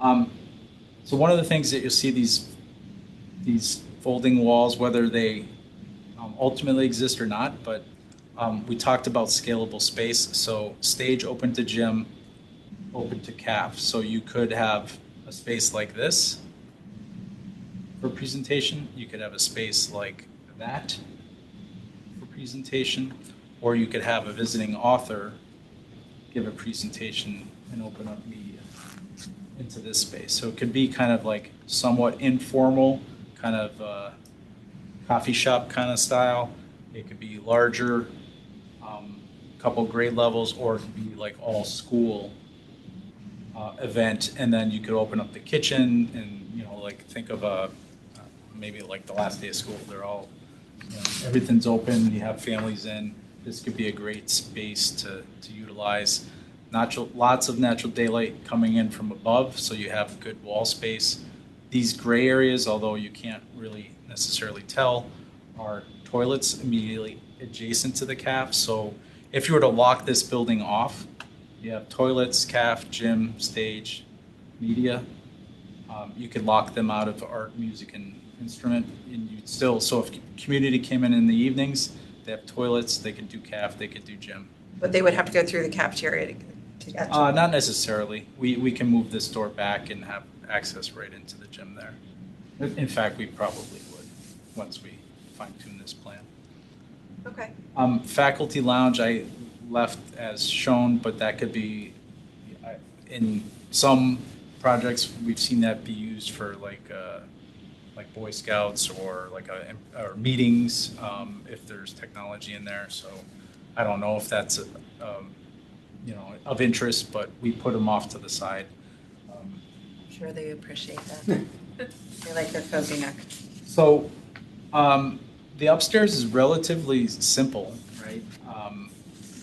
So one of the things that you'll see these folding walls, whether they ultimately exist or not, but we talked about scalable space. So stage open to gym, open to CAF. So you could have a space like this for presentation. You could have a space like that for presentation, or you could have a visiting author give a presentation and open up media. into this space. So it could be kind of like somewhat informal, kind of coffee shop kind of style. It could be larger, couple grade levels, or it could be like all school event. And then you could open up the kitchen and, you know, like think of maybe like the last day of school. They're all, you know, everything's open. You have families in. This could be a great space to utilize. Lots of natural daylight coming in from above, so you have good wall space. These gray areas, although you can't really necessarily tell, are toilets immediately adjacent to the CAF. So if you were to lock this building off, you have toilets, CAF, gym, stage, media. You could lock them out of art, music, and instrument, and you'd still. So if community came in the evenings, they have toilets. They could do CAF. They could do gym. But they would have to go through the cafeteria to get to Not necessarily. We can move this door back and have access right into the gym there. In fact, we probably would once we fine tune this plan. Okay. Faculty lounge I left as shown, but that could be in some projects we've seen that be used for like Boy Scouts or or meetings if there's technology in there. So I don't know if that's you know, of interest, but we put them off to the side. I'm sure they appreciate that. They like their cozy neck. So the upstairs is relatively simple, right?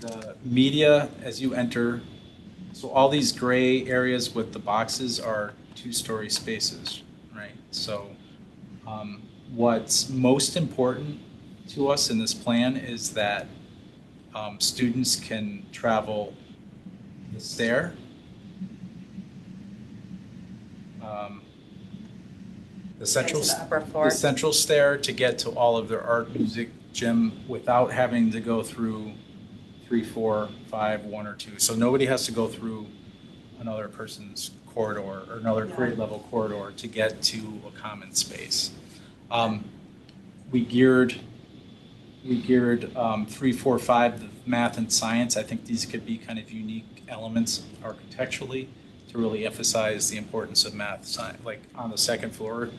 The media, as you enter, so all these gray areas with the boxes are 2-story spaces, right? So what's most important to us in this plan is that students can travel the stair, the central stair to get to all of their art, music, gym without having to go through 3, 4, 5, 1 or 2. So nobody has to go through another person's corridor or another grade level corridor to get to a common space. We geared 3, 4, 5, the math and science. I think these could be kind of unique elements architecturally to really emphasize the importance of math, science. Like on the second floor,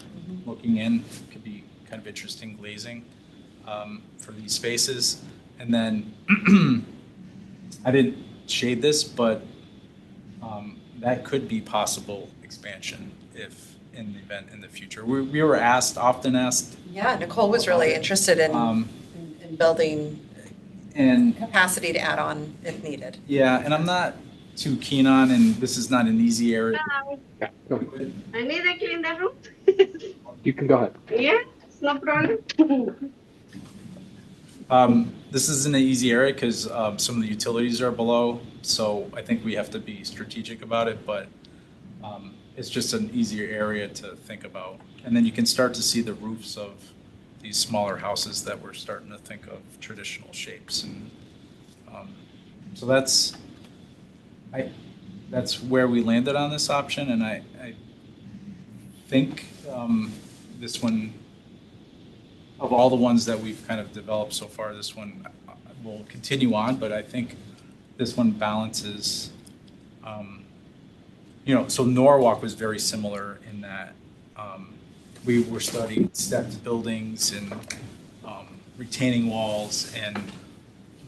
looking in could be kind of interesting glazing for these spaces. And then I didn't shade this, but that could be possible expansion if in the event in the future. We were often asked. Yeah, Nicole was really interested in building and capacity to add on if needed. Yeah, and I'm not too keen on, and this is not an easy area. Yeah, go ahead. I need to clean the room. You can go ahead. Yeah, it's no problem. This isn't an easy area because some of the utilities are below, so I think we have to be strategic about it, but it's just an easier area to think about. And then you can start to see the roofs of these smaller houses that we're starting to think of traditional shapes. And so that's where we landed on this option, and I think this one, of all the ones that we've kind of developed so far, this one will continue on, but I think this one balances, you know, so Norwalk was very similar in that we were studying stepped buildings and retaining walls, and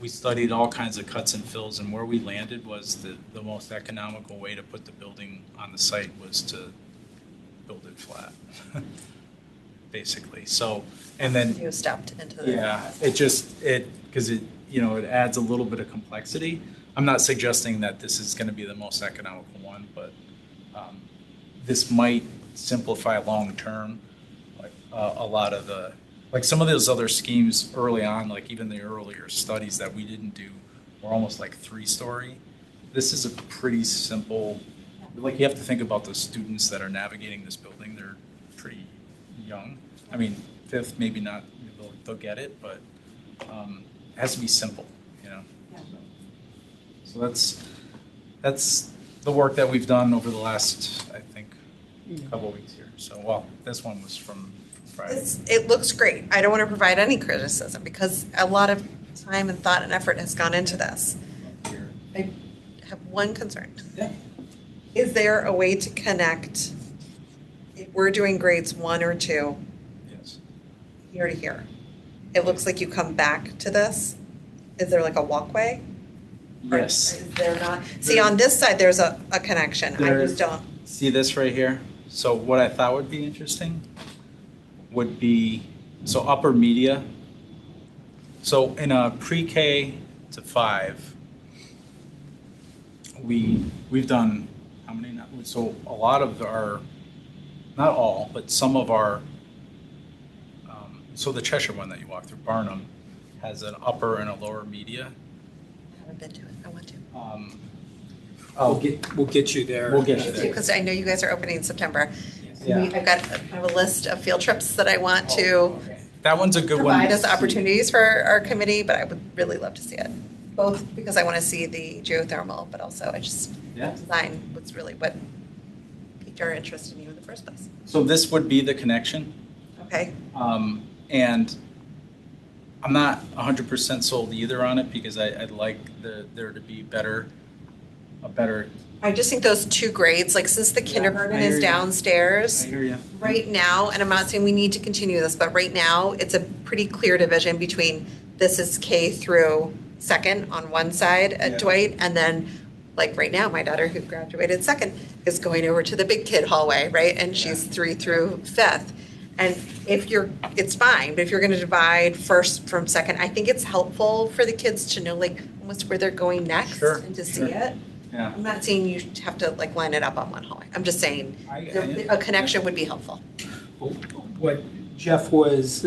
we studied all kinds of cuts and fills, and where we landed was the most economical way to put the building on the site was to build it flat, basically. So, and then You stepped into the. yeah, because it you know, it adds a little bit of complexity. I'm not suggesting that this is going to be the most economical one, but this might simplify long term, like a lot of the, like some of those other schemes early on, like even the earlier studies that we didn't do were almost like 3-story. This is a pretty simple, like you have to think about the students that are navigating this building. They're pretty young. I mean, 5th, maybe not, they'll get it, but it has to be simple, you know? Yeah. So that's the work that we've done over the last, I think, couple of weeks here. So, well, this one was from Friday. It looks great. I don't want to provide any criticism because a lot of time and thought and effort has gone into this. I have one concern. Yeah. Is there a way to connect, if we're doing grades 1 or 2, Yes. here to here? It looks like you come back to this. Is there like a walkway? Yes. Is there not? See, on this side, there's a connection. I just don't. See this right here? So what I thought would be interesting would be, so upper media. So in a pre-K to 5, we've done, how many now? So a lot of our, not all, but some of our, so the Cheshire one that you walk through, Barnum, has an upper and a lower media. I haven't been to it. I want to. We'll get you there. We'll get you there. Because I know you guys are opening in September. Yeah. I've got a list of field trips that I want to That one's a good one. provide as opportunities for our committee, but I would really love to see it. Both because I want to see the geothermal, but also I just, Yeah. design was really what piqued our interest in you in the first place. So this would be the connection. Okay? And I'm not 100% sold either on it because I'd like there to be a better. I just think those 2 grades, like since the kindergarten I hear is you. downstairs, I hear you. right now, and I'm not saying we need to continue this, but right now, it's a pretty clear division between this is K through 2nd on one side Yeah. at Dwight, and then, like right now, my daughter who graduated 2nd is going over to the big kid hallway, right? And she's 3 through 5th. And it's fine, but if you're gonna divide 1st from 2nd, I think it's helpful for the kids to know like almost where they're going next Sure, and to see sure. it. Yeah. I'm not saying you have to like line it up on one hallway. I'm just saying a connection would be helpful. What Jeff was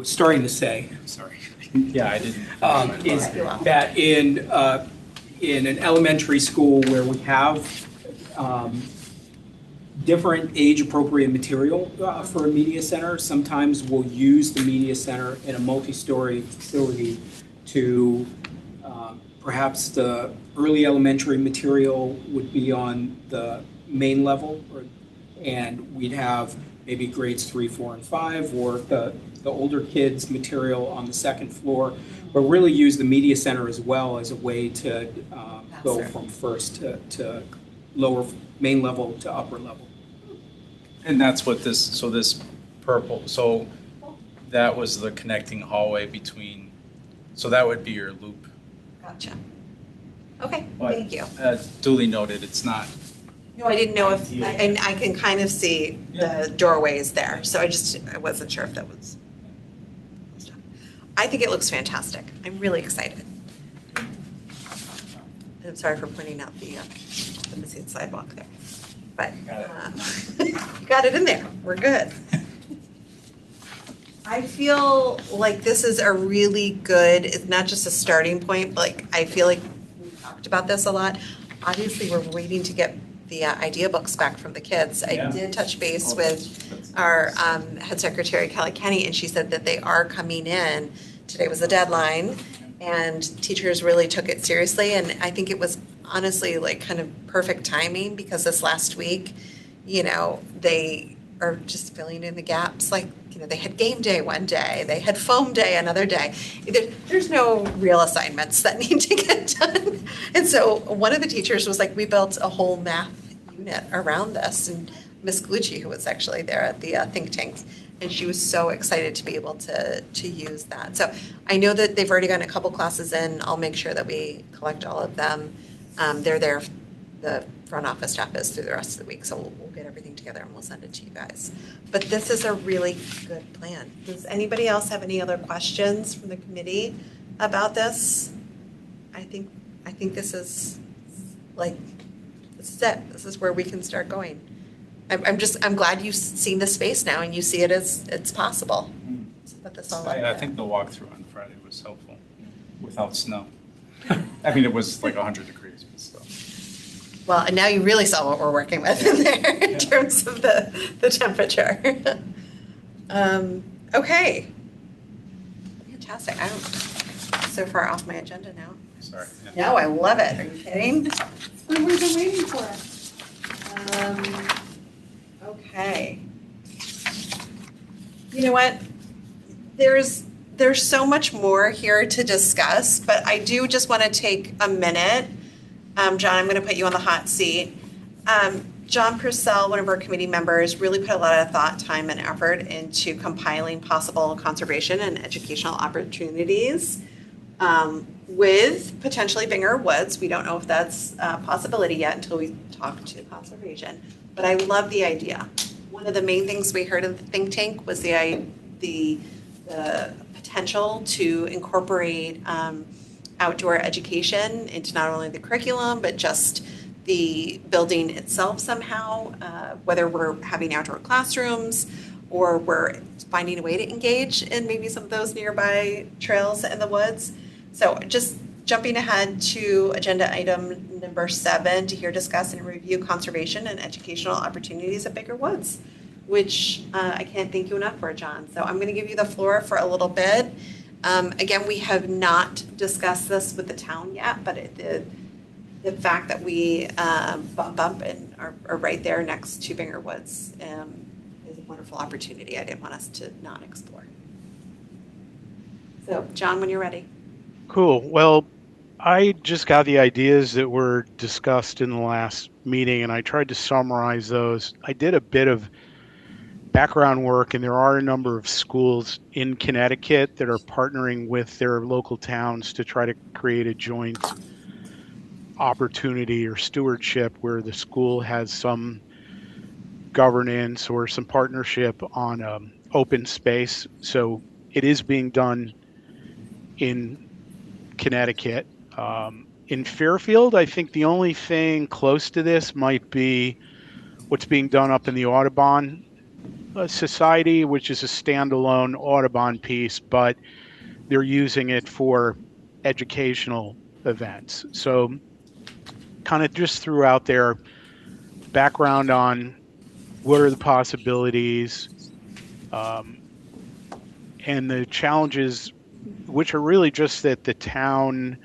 starting to say, sorry, Yeah, I didn't. is that in an elementary school where we have different age-appropriate material for a media center, sometimes we'll use the media center in a multi-story facility to perhaps the early elementary material would be on the main level, and we'd have maybe grades 3, 4, and 5, or the older kids' material on the 2nd floor, but really use the media center as well as a way to go from first to lower, main level to upper level. And that's what this purple, so that was the connecting hallway between, so that would be your loop. Gotcha. Okay, But, thank you. Duly noted, it's not. No, I didn't know if, and I can kind of see the doorways there, so I wasn't sure if that was. I think it looks fantastic. I'm really excited. And I'm sorry for pointing out the missing sidewalk there. But you got it in there. We're good. I feel like this is a really good, it's not just a starting point, but like I feel like we've talked about this a lot. Obviously, we're waiting to get the idea books back from the kids. I did touch base with our head secretary, Kelly Kenny, and she said that they are coming in. Today was the deadline, and teachers really took it seriously. And I think it was honestly like kind of perfect timing because this last week, they are just filling in the gaps. Like, they had game day one day, they had foam day another day. There's no real assignments that need to get done. And so one of the teachers was like, we built a whole math unit around this. And Miss Glucci, who was actually there at the think tank, and she was so excited to be able to use that. So I know that they've already gotten a couple classes in. I'll make sure that we collect all of them. They're there, the front office staff is through the rest of the week, so we'll get everything together and we'll send it to you guys. But this is a really good plan. Does anybody else have any other questions from the committee about this? I think this is like, this is it. This is where we can start going. I'm glad you've seen the space now and you see it as it's possible. To put this all up I there. think the walkthrough on Friday was helpful without snow. I mean, it was like 100 degrees, but still. Well, and now you really saw what we're working with in there in terms of the temperature. Okay. Fantastic. I'm so far off my agenda now. Sorry. Yeah. No, I love it. Are you kidding? That's what we've been waiting for. Okay. You know what? There's so much more here to discuss, but I do just want to take a minute John, I'm going to put you on the hot seat. John Purcell, one of our committee members, really put a lot of thought, time, and effort into compiling possible conservation and educational opportunities with potentially Binger Woods. We don't know if that's a possibility yet until we talk to conservation. But I love the idea. One of the main things we heard in the think tank was the potential to incorporate outdoor education into not only the curriculum, but just the building itself somehow, whether we're having outdoor classrooms or we're finding a way to engage in maybe some of those nearby trails in the woods. So just jumping ahead to agenda item number 7 to hear, discuss, and review conservation and educational opportunities at Baker Woods, which I can't thank you enough for, John. So I'm going to give you the floor for a little bit. Again, we have not discussed this with the town yet, but the fact that we bump and are right there next to Binger Woods is a wonderful opportunity. I didn't want us to not explore. So, John, when you're ready. Cool. Well, I just got the ideas that were discussed in the last meeting, and I tried to summarize those. I did a bit of background work, and there are a number of schools in Connecticut that are partnering with their local towns to try to create a joint opportunity or stewardship where the school has some governance or some partnership on open space. So it is being done in Connecticut. In Fairfield, I think the only thing close to this might be what's being done up in the Audubon Society, which is a standalone Audubon piece, but they're using it for educational events. So kind of just threw out there background on what are the possibilities and the challenges, which are really just that the town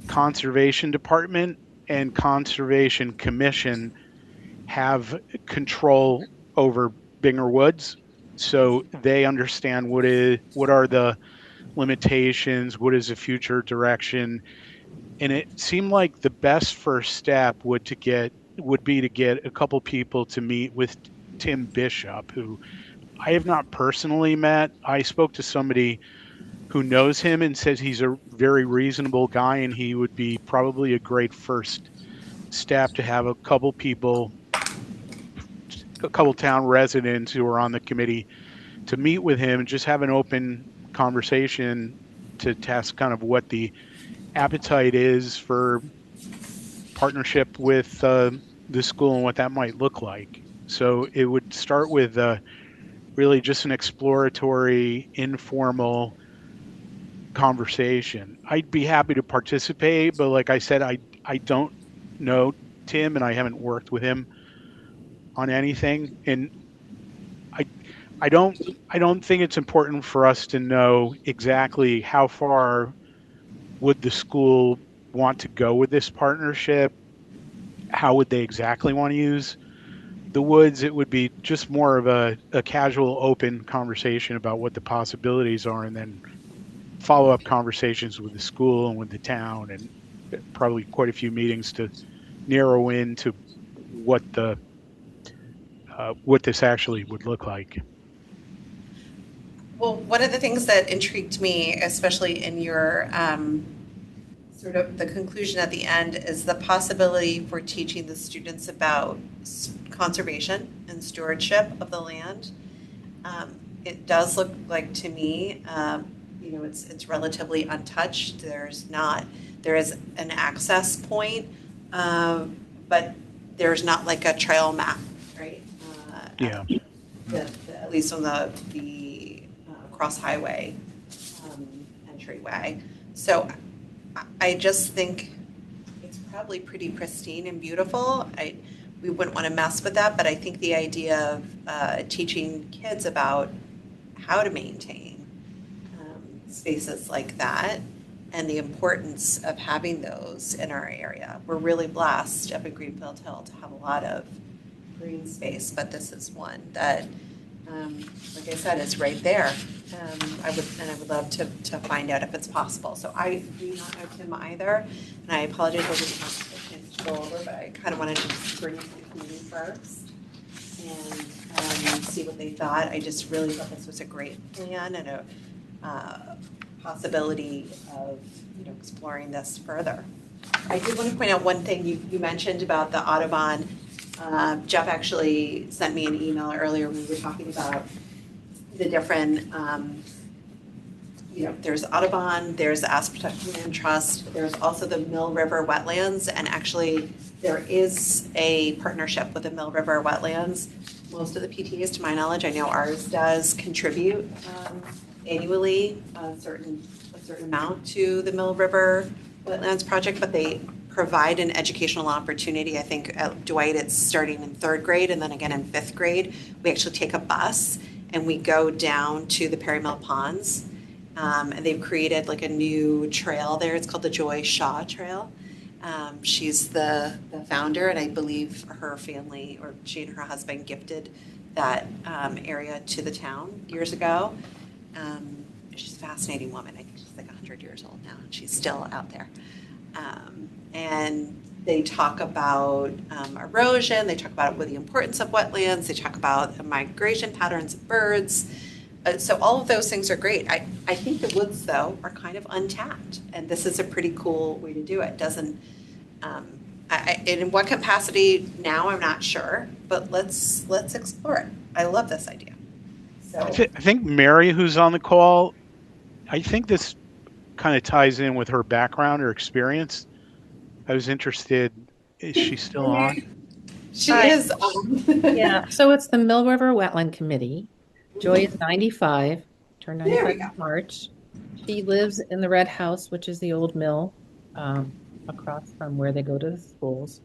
conservation department and conservation commission have control over Binger Woods. So they understand what are the limitations, what is the future direction. And it seemed like the best first step would be to get a couple people to meet with Tim Bishop, who I have not personally met. I spoke to somebody who knows him and says he's a very reasonable guy, and he would be probably a great first step to have a couple town residents who are on the committee to meet with him and just have an open conversation to test kind of what the appetite is for partnership with the school and what that might look like. So it would start with really just an exploratory, informal conversation. I'd be happy to participate, but like I said, I don't know Tim and I haven't worked with him on anything. And I don't think it's important for us to know exactly how far would the school want to go with this partnership. How would they exactly want to use the woods? It would be just more of a casual, open conversation about what the possibilities are, and then follow-up conversations with the school and with the town, and probably quite a few meetings to narrow into what this actually would look like. Well, one of the things that intrigued me, especially in your sort of the conclusion at the end, is the possibility for teaching the students about conservation and stewardship of the land. It does look like to me, it's relatively untouched. There is an access point, but there's not like a trail map, right? Yeah. At least on the cross highway entryway. So I just think it's probably pretty pristine and beautiful. We wouldn't want to mess with that, but I think the idea of teaching kids about how to maintain spaces like that and the importance of having those in our area. We're really blessed up in Greenfield Hill to have a lot of green space, but this is one that, like I said, is right there. I would love to find out if it's possible. So I do not know Tim either, and I apologize for the go over, but I kind of wanted to just bring it to the committee first and see what they thought. I just really thought this was a great plan and a possibility of, exploring this further. I did want to point out one thing you mentioned about the Audubon. Jeff actually sent me an email earlier when we were talking about the different, there's Audubon, there's the Aspetuck Land Trust, there's also the Mill River Wetlands, and actually there is a partnership with the Mill River Wetlands. Most of the PTAs, to my knowledge, I know ours does contribute annually a certain amount to the Mill River Wetlands project, but they provide an educational opportunity. I think at Dwight it's starting in 3rd grade and then again in 5th grade. We actually take a bus and we go down to the Perry Mill Ponds. And they've created like a new trail there. It's called the Joy Shaw Trail. She's the founder, and I believe her family, or she and her husband, gifted that area to the town years ago. She's a fascinating woman. I think she's like 100 years old now, and she's still out there. And they talk about erosion. They talk about the importance of wetlands. They talk about the migration patterns of birds. So all of those things are great. I think the woods, though, are kind of untapped, and this is a pretty cool way to do it. Doesn't in what capacity now? I'm not sure, but let's explore it. I love this idea. So I think Mary, who's on the call, I think this kind of ties in with her background or experience. I was interested. Is she still on? She is. Yeah. So it's the Mill River Wetland Committee. Joy is 95, turned 95 in March. She lives in the Red House, which is the old mill across from where they go to the schools.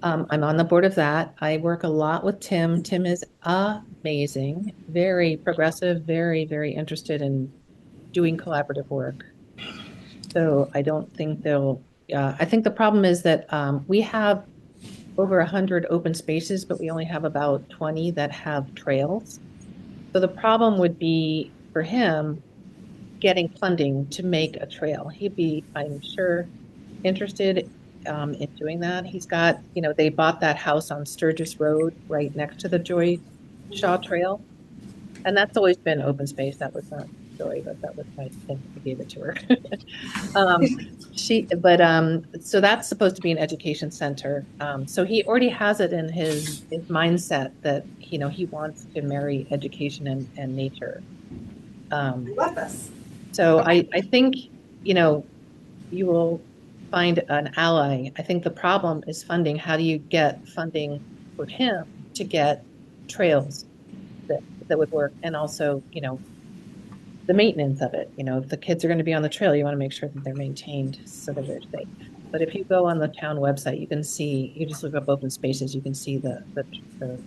I'm on the board of that. I work a lot with Tim. Tim is amazing, very progressive, very, very interested in doing collaborative work. So I don't think I think the problem is that we have over 100 open spaces, but we only have about 20 that have trails. So the problem would be for him getting funding to make a trail. He'd be, I'm sure, interested in doing that. He's got, they bought that house on Sturgis Road right next to the Joy Shaw Trail. And that's always been open space. That was not Joy, but that was my thing. I gave it to her. So that's supposed to be an education center. So he already has it in his mindset that, he wants to marry education and nature. I love this. So I think, you will find an ally. I think the problem is funding. How do you get funding for him to get trails that would work? And also, the maintenance of it. If the kids are going to be on the trail, you want to make sure that they're maintained so that they're safe. But if you go on the town website, you can see, you just look up open spaces, you can see the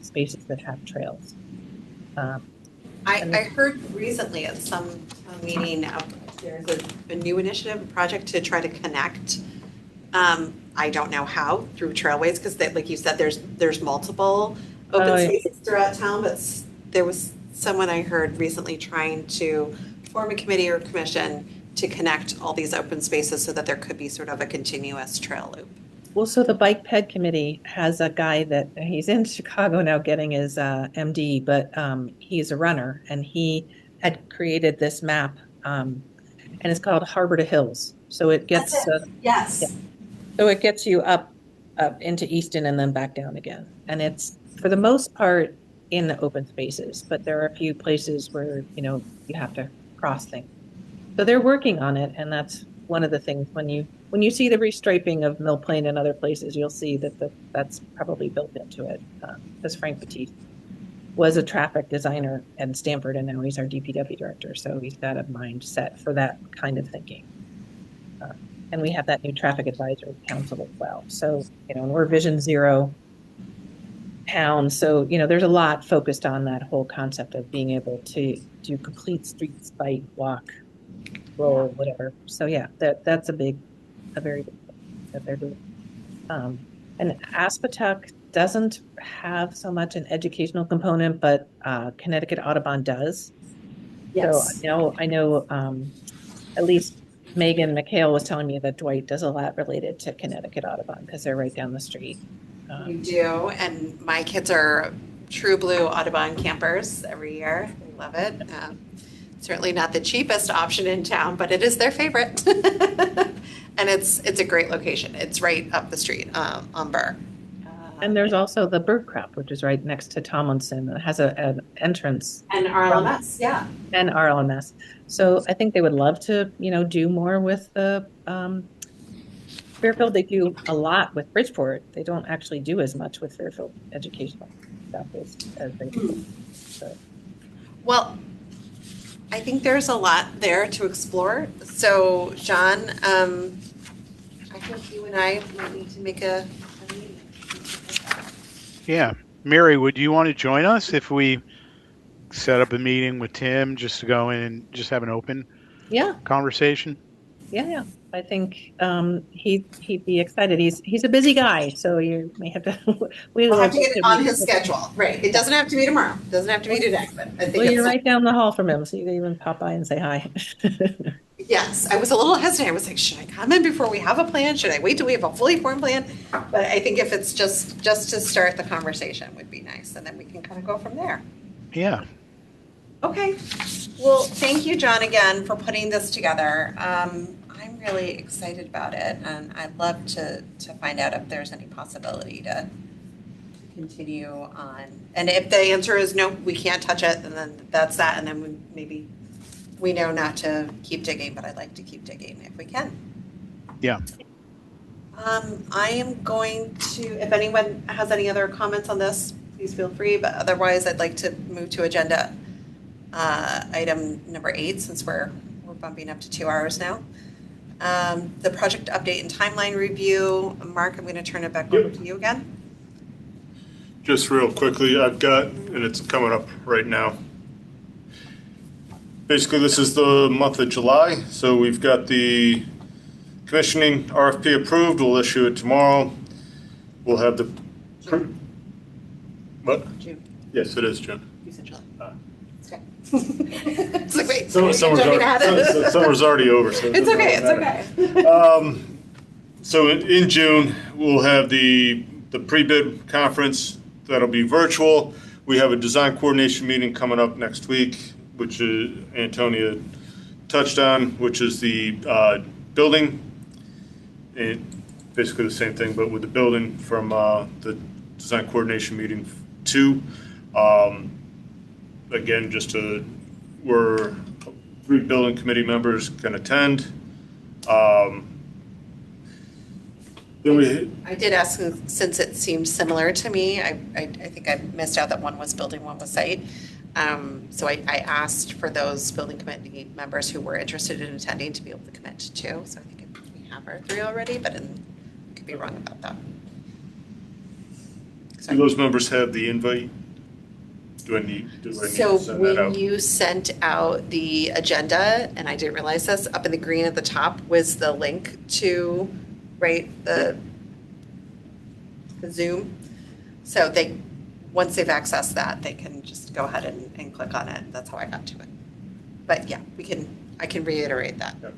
spaces that have trails. I heard recently at some meeting, there's a new initiative, a project to try to connect, I don't know how, through trailways, because like you said, there's multiple open spaces throughout town, but there was someone I heard recently trying to form a committee or commission to connect all these open spaces so that there could be sort of a continuous trail loop. Well, so the Bike Ped Committee has a guy that he's in Chicago now getting his MD, but he's a runner, and he had created this map, and it's called Harbor to Hills. So it gets yes. Yeah. So it gets you up into Easton and then back down again, and it's for the most part in the open spaces, but there are a few places where you have to cross things. So they're working on it, and that's one of the things when you see the restriping of Mill Plain and other places, you'll see that that's probably built into it. Because Frank Batiste was a traffic designer at Stanford, and now he's our DPW director, so he's got a mindset for that kind of thinking. And we have that new traffic advisory council as well. So and we're Vision Zero town, so there's a lot focused on that whole concept of being able to do complete streets, bike, walk, roll, whatever. So yeah, that's a very big thing that they're doing. And Aspetuck doesn't have so much an educational component, but Connecticut Audubon does. Yes. So I know at least Megan McHale was telling me that Dwight does a lot related to Connecticut Audubon because they're right down the street. We do, and my kids are true blue Audubon campers every year. They love it. Certainly not the cheapest option in town, but it is their favorite. And it's a great location. It's right up the street on Burr. And there's also the bird crop, which is right next to Tomlinson. It has an entrance. And RLMS, yeah. And RLMS. So I think they would love to, do more with the Fairfield. They do a lot with Bridgeport. They don't actually do as much with Fairfield educational stuff as they do. So. Well, I think there's a lot there to explore. So, John, I think you and I might need to make a meeting. Yeah. Mary, would you want to join us if we set up a meeting with Tim just to go in and just have an open conversation? Yeah. I think he'd be excited. He's a busy guy, so you may have to. We'll have to get it on his schedule, right? It doesn't have to be tomorrow. It doesn't have to be today. But I think you're right down the hall from him, so you can even pop by and say hi. Yes, I was a little hesitant. I was like, should I come in before we have a plan? Should I wait till we have a fully formed plan? But I think if it's just to start the conversation would be nice, and then we can kind of go from there. Yeah. Okay. Well, thank you, John, again for putting this together. I'm really excited about it, and I'd love to find out if there's any possibility to continue on. And if the answer is no, we can't touch it, and then that's that, and then maybe we know not to keep digging, but I'd like to keep digging if we can. Yeah. I am going to, if anyone has any other comments on this, please feel free, but otherwise I'd like to move to agenda item number 8, since we're bumping up to 2 hours now. The project update and timeline review. Mark, I'm going to turn it back over to you again. Just real quickly, I've got, and it's coming up right now. Basically, this is the month of July, so we've got the commissioning RFP approved. We'll issue it tomorrow. We'll have the... What? June. Yes, it is June. You said July. It's like, wait, Summer's already over. So it's okay, it's okay. So in June, we'll have the pre-bid conference. That'll be virtual. We have a design coordination meeting coming up next week, which is Antonia touched on, which is the building. And basically the same thing, but with the building from the design coordination meeting 2. Again, we're 3 building committee members can attend. Then I did ask, since it seemed similar to me, I think I missed out that one was building, one was site. So I asked for those building committee members who were interested in attending to be able to commit to 2. So I think we have our 3 already, but I could be wrong about that. do those members have the invite? Do I need to send that out? So when you sent out the agenda, and I didn't realize this, up in the green at the top was the link to, the Zoom. So once they've accessed that, they can just go ahead and click on it. That's how I got to it. But yeah, I can reiterate that. Yep.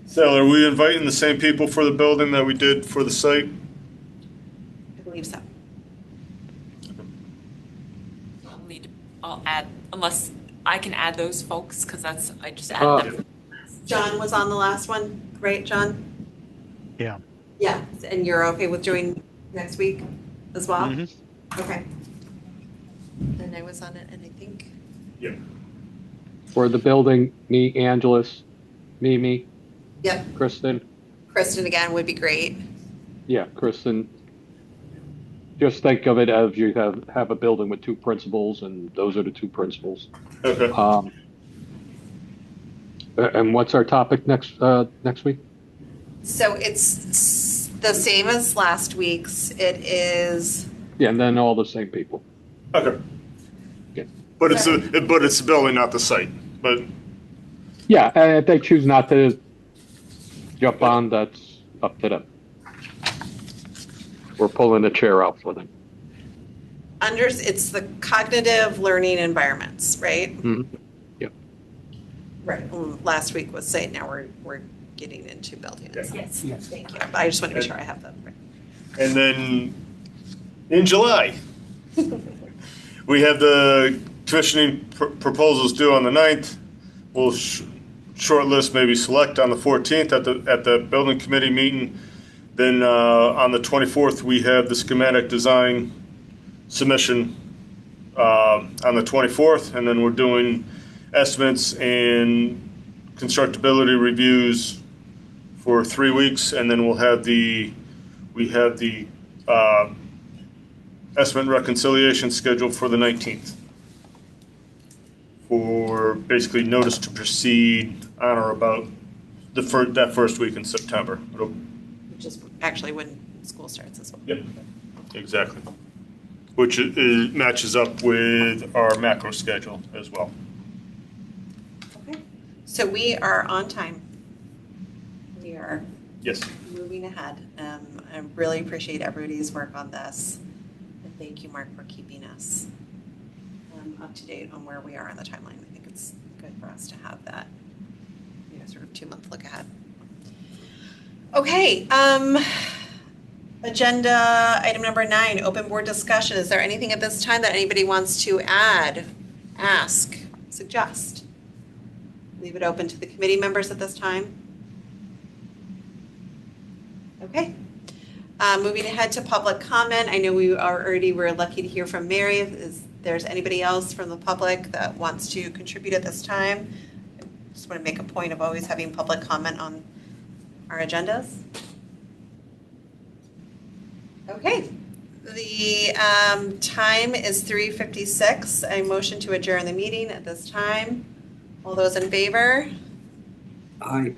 Sal, are we inviting the same people for the building that we did for the site? I believe so. I'll add, unless I can add those folks, because I just added them. John was on the last one. Great, John? Yeah. Yeah, and you're okay with doing next week as well? Mm-hmm. Okay. And I was on it, and I think. Yeah. For the building, me, Angelus, Mimi, Yep. Kristen. Kristen again would be great. Yeah, Kristen. Just think of it as you have a building with 2 principals, and those are the 2 principals. Okay. And what's our topic next week? So it's the same as last week's. It is. Yeah, and then all the same people. Okay. Yeah. But it's the building, not the site. But yeah, and if they choose not to jump on, that's up to them. We're pulling the chair out for them. It's the cognitive learning environments, right? Mm-hmm. Yep. Right, last week was saying now we're getting into building it. Yes. Yes. Thank you. I just want to make sure I have that right. And then in July, we have the commissioning proposals due on the 9th. We'll shortlist, maybe select on the 14th at the building committee meeting. Then on the 24th, we have the schematic design submission on the 24th, and then we're doing estimates and constructability reviews for 3 weeks, and then we have the estimate reconciliation scheduled for the 19th for basically notice to proceed on or about that first week in September. Which is actually when school starts as well. Yep, exactly. Which matches up with our macro schedule as well. Okay. So we are on time. We are Yes. moving ahead. I really appreciate everybody's work on this. And thank you, Mark, for keeping us up to date on where we are on the timeline. I think it's good for us to have that, sort of 2-month look ahead. Okay. Agenda item number 9, open board discussion. Is there anything at this time that anybody wants to add, ask, suggest? Leave it open to the committee members at this time. Okay. Moving ahead to public comment. I know we were lucky to hear from Mary. If there's anybody else from the public that wants to contribute at this time, I just want to make a point of always having public comment on our agendas. Okay. The time is 3:56. I motion to adjourn the meeting at this time. All those in favor? Aye.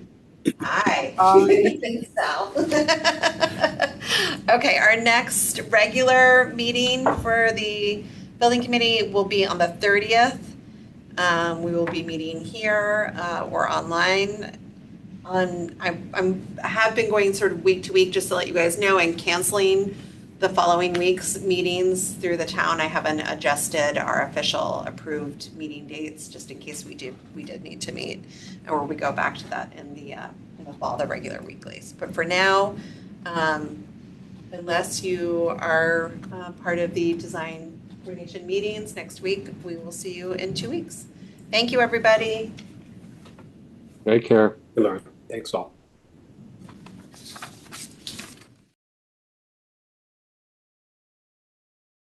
Aye. I think so. Okay, our next regular meeting for the building committee will be on the 30th. We will be meeting here or online. I have been going sort of week to week, just to let you guys know, and canceling the following week's meetings through the town. I haven't adjusted our official approved meeting dates, just in case we did need to meet, or we go back to that in the fall, the regular weeklies. But for now, unless you are part of the design coordination meetings next week, we will see you in 2 weeks. Thank you, everybody. Take care. Good luck. Thanks all.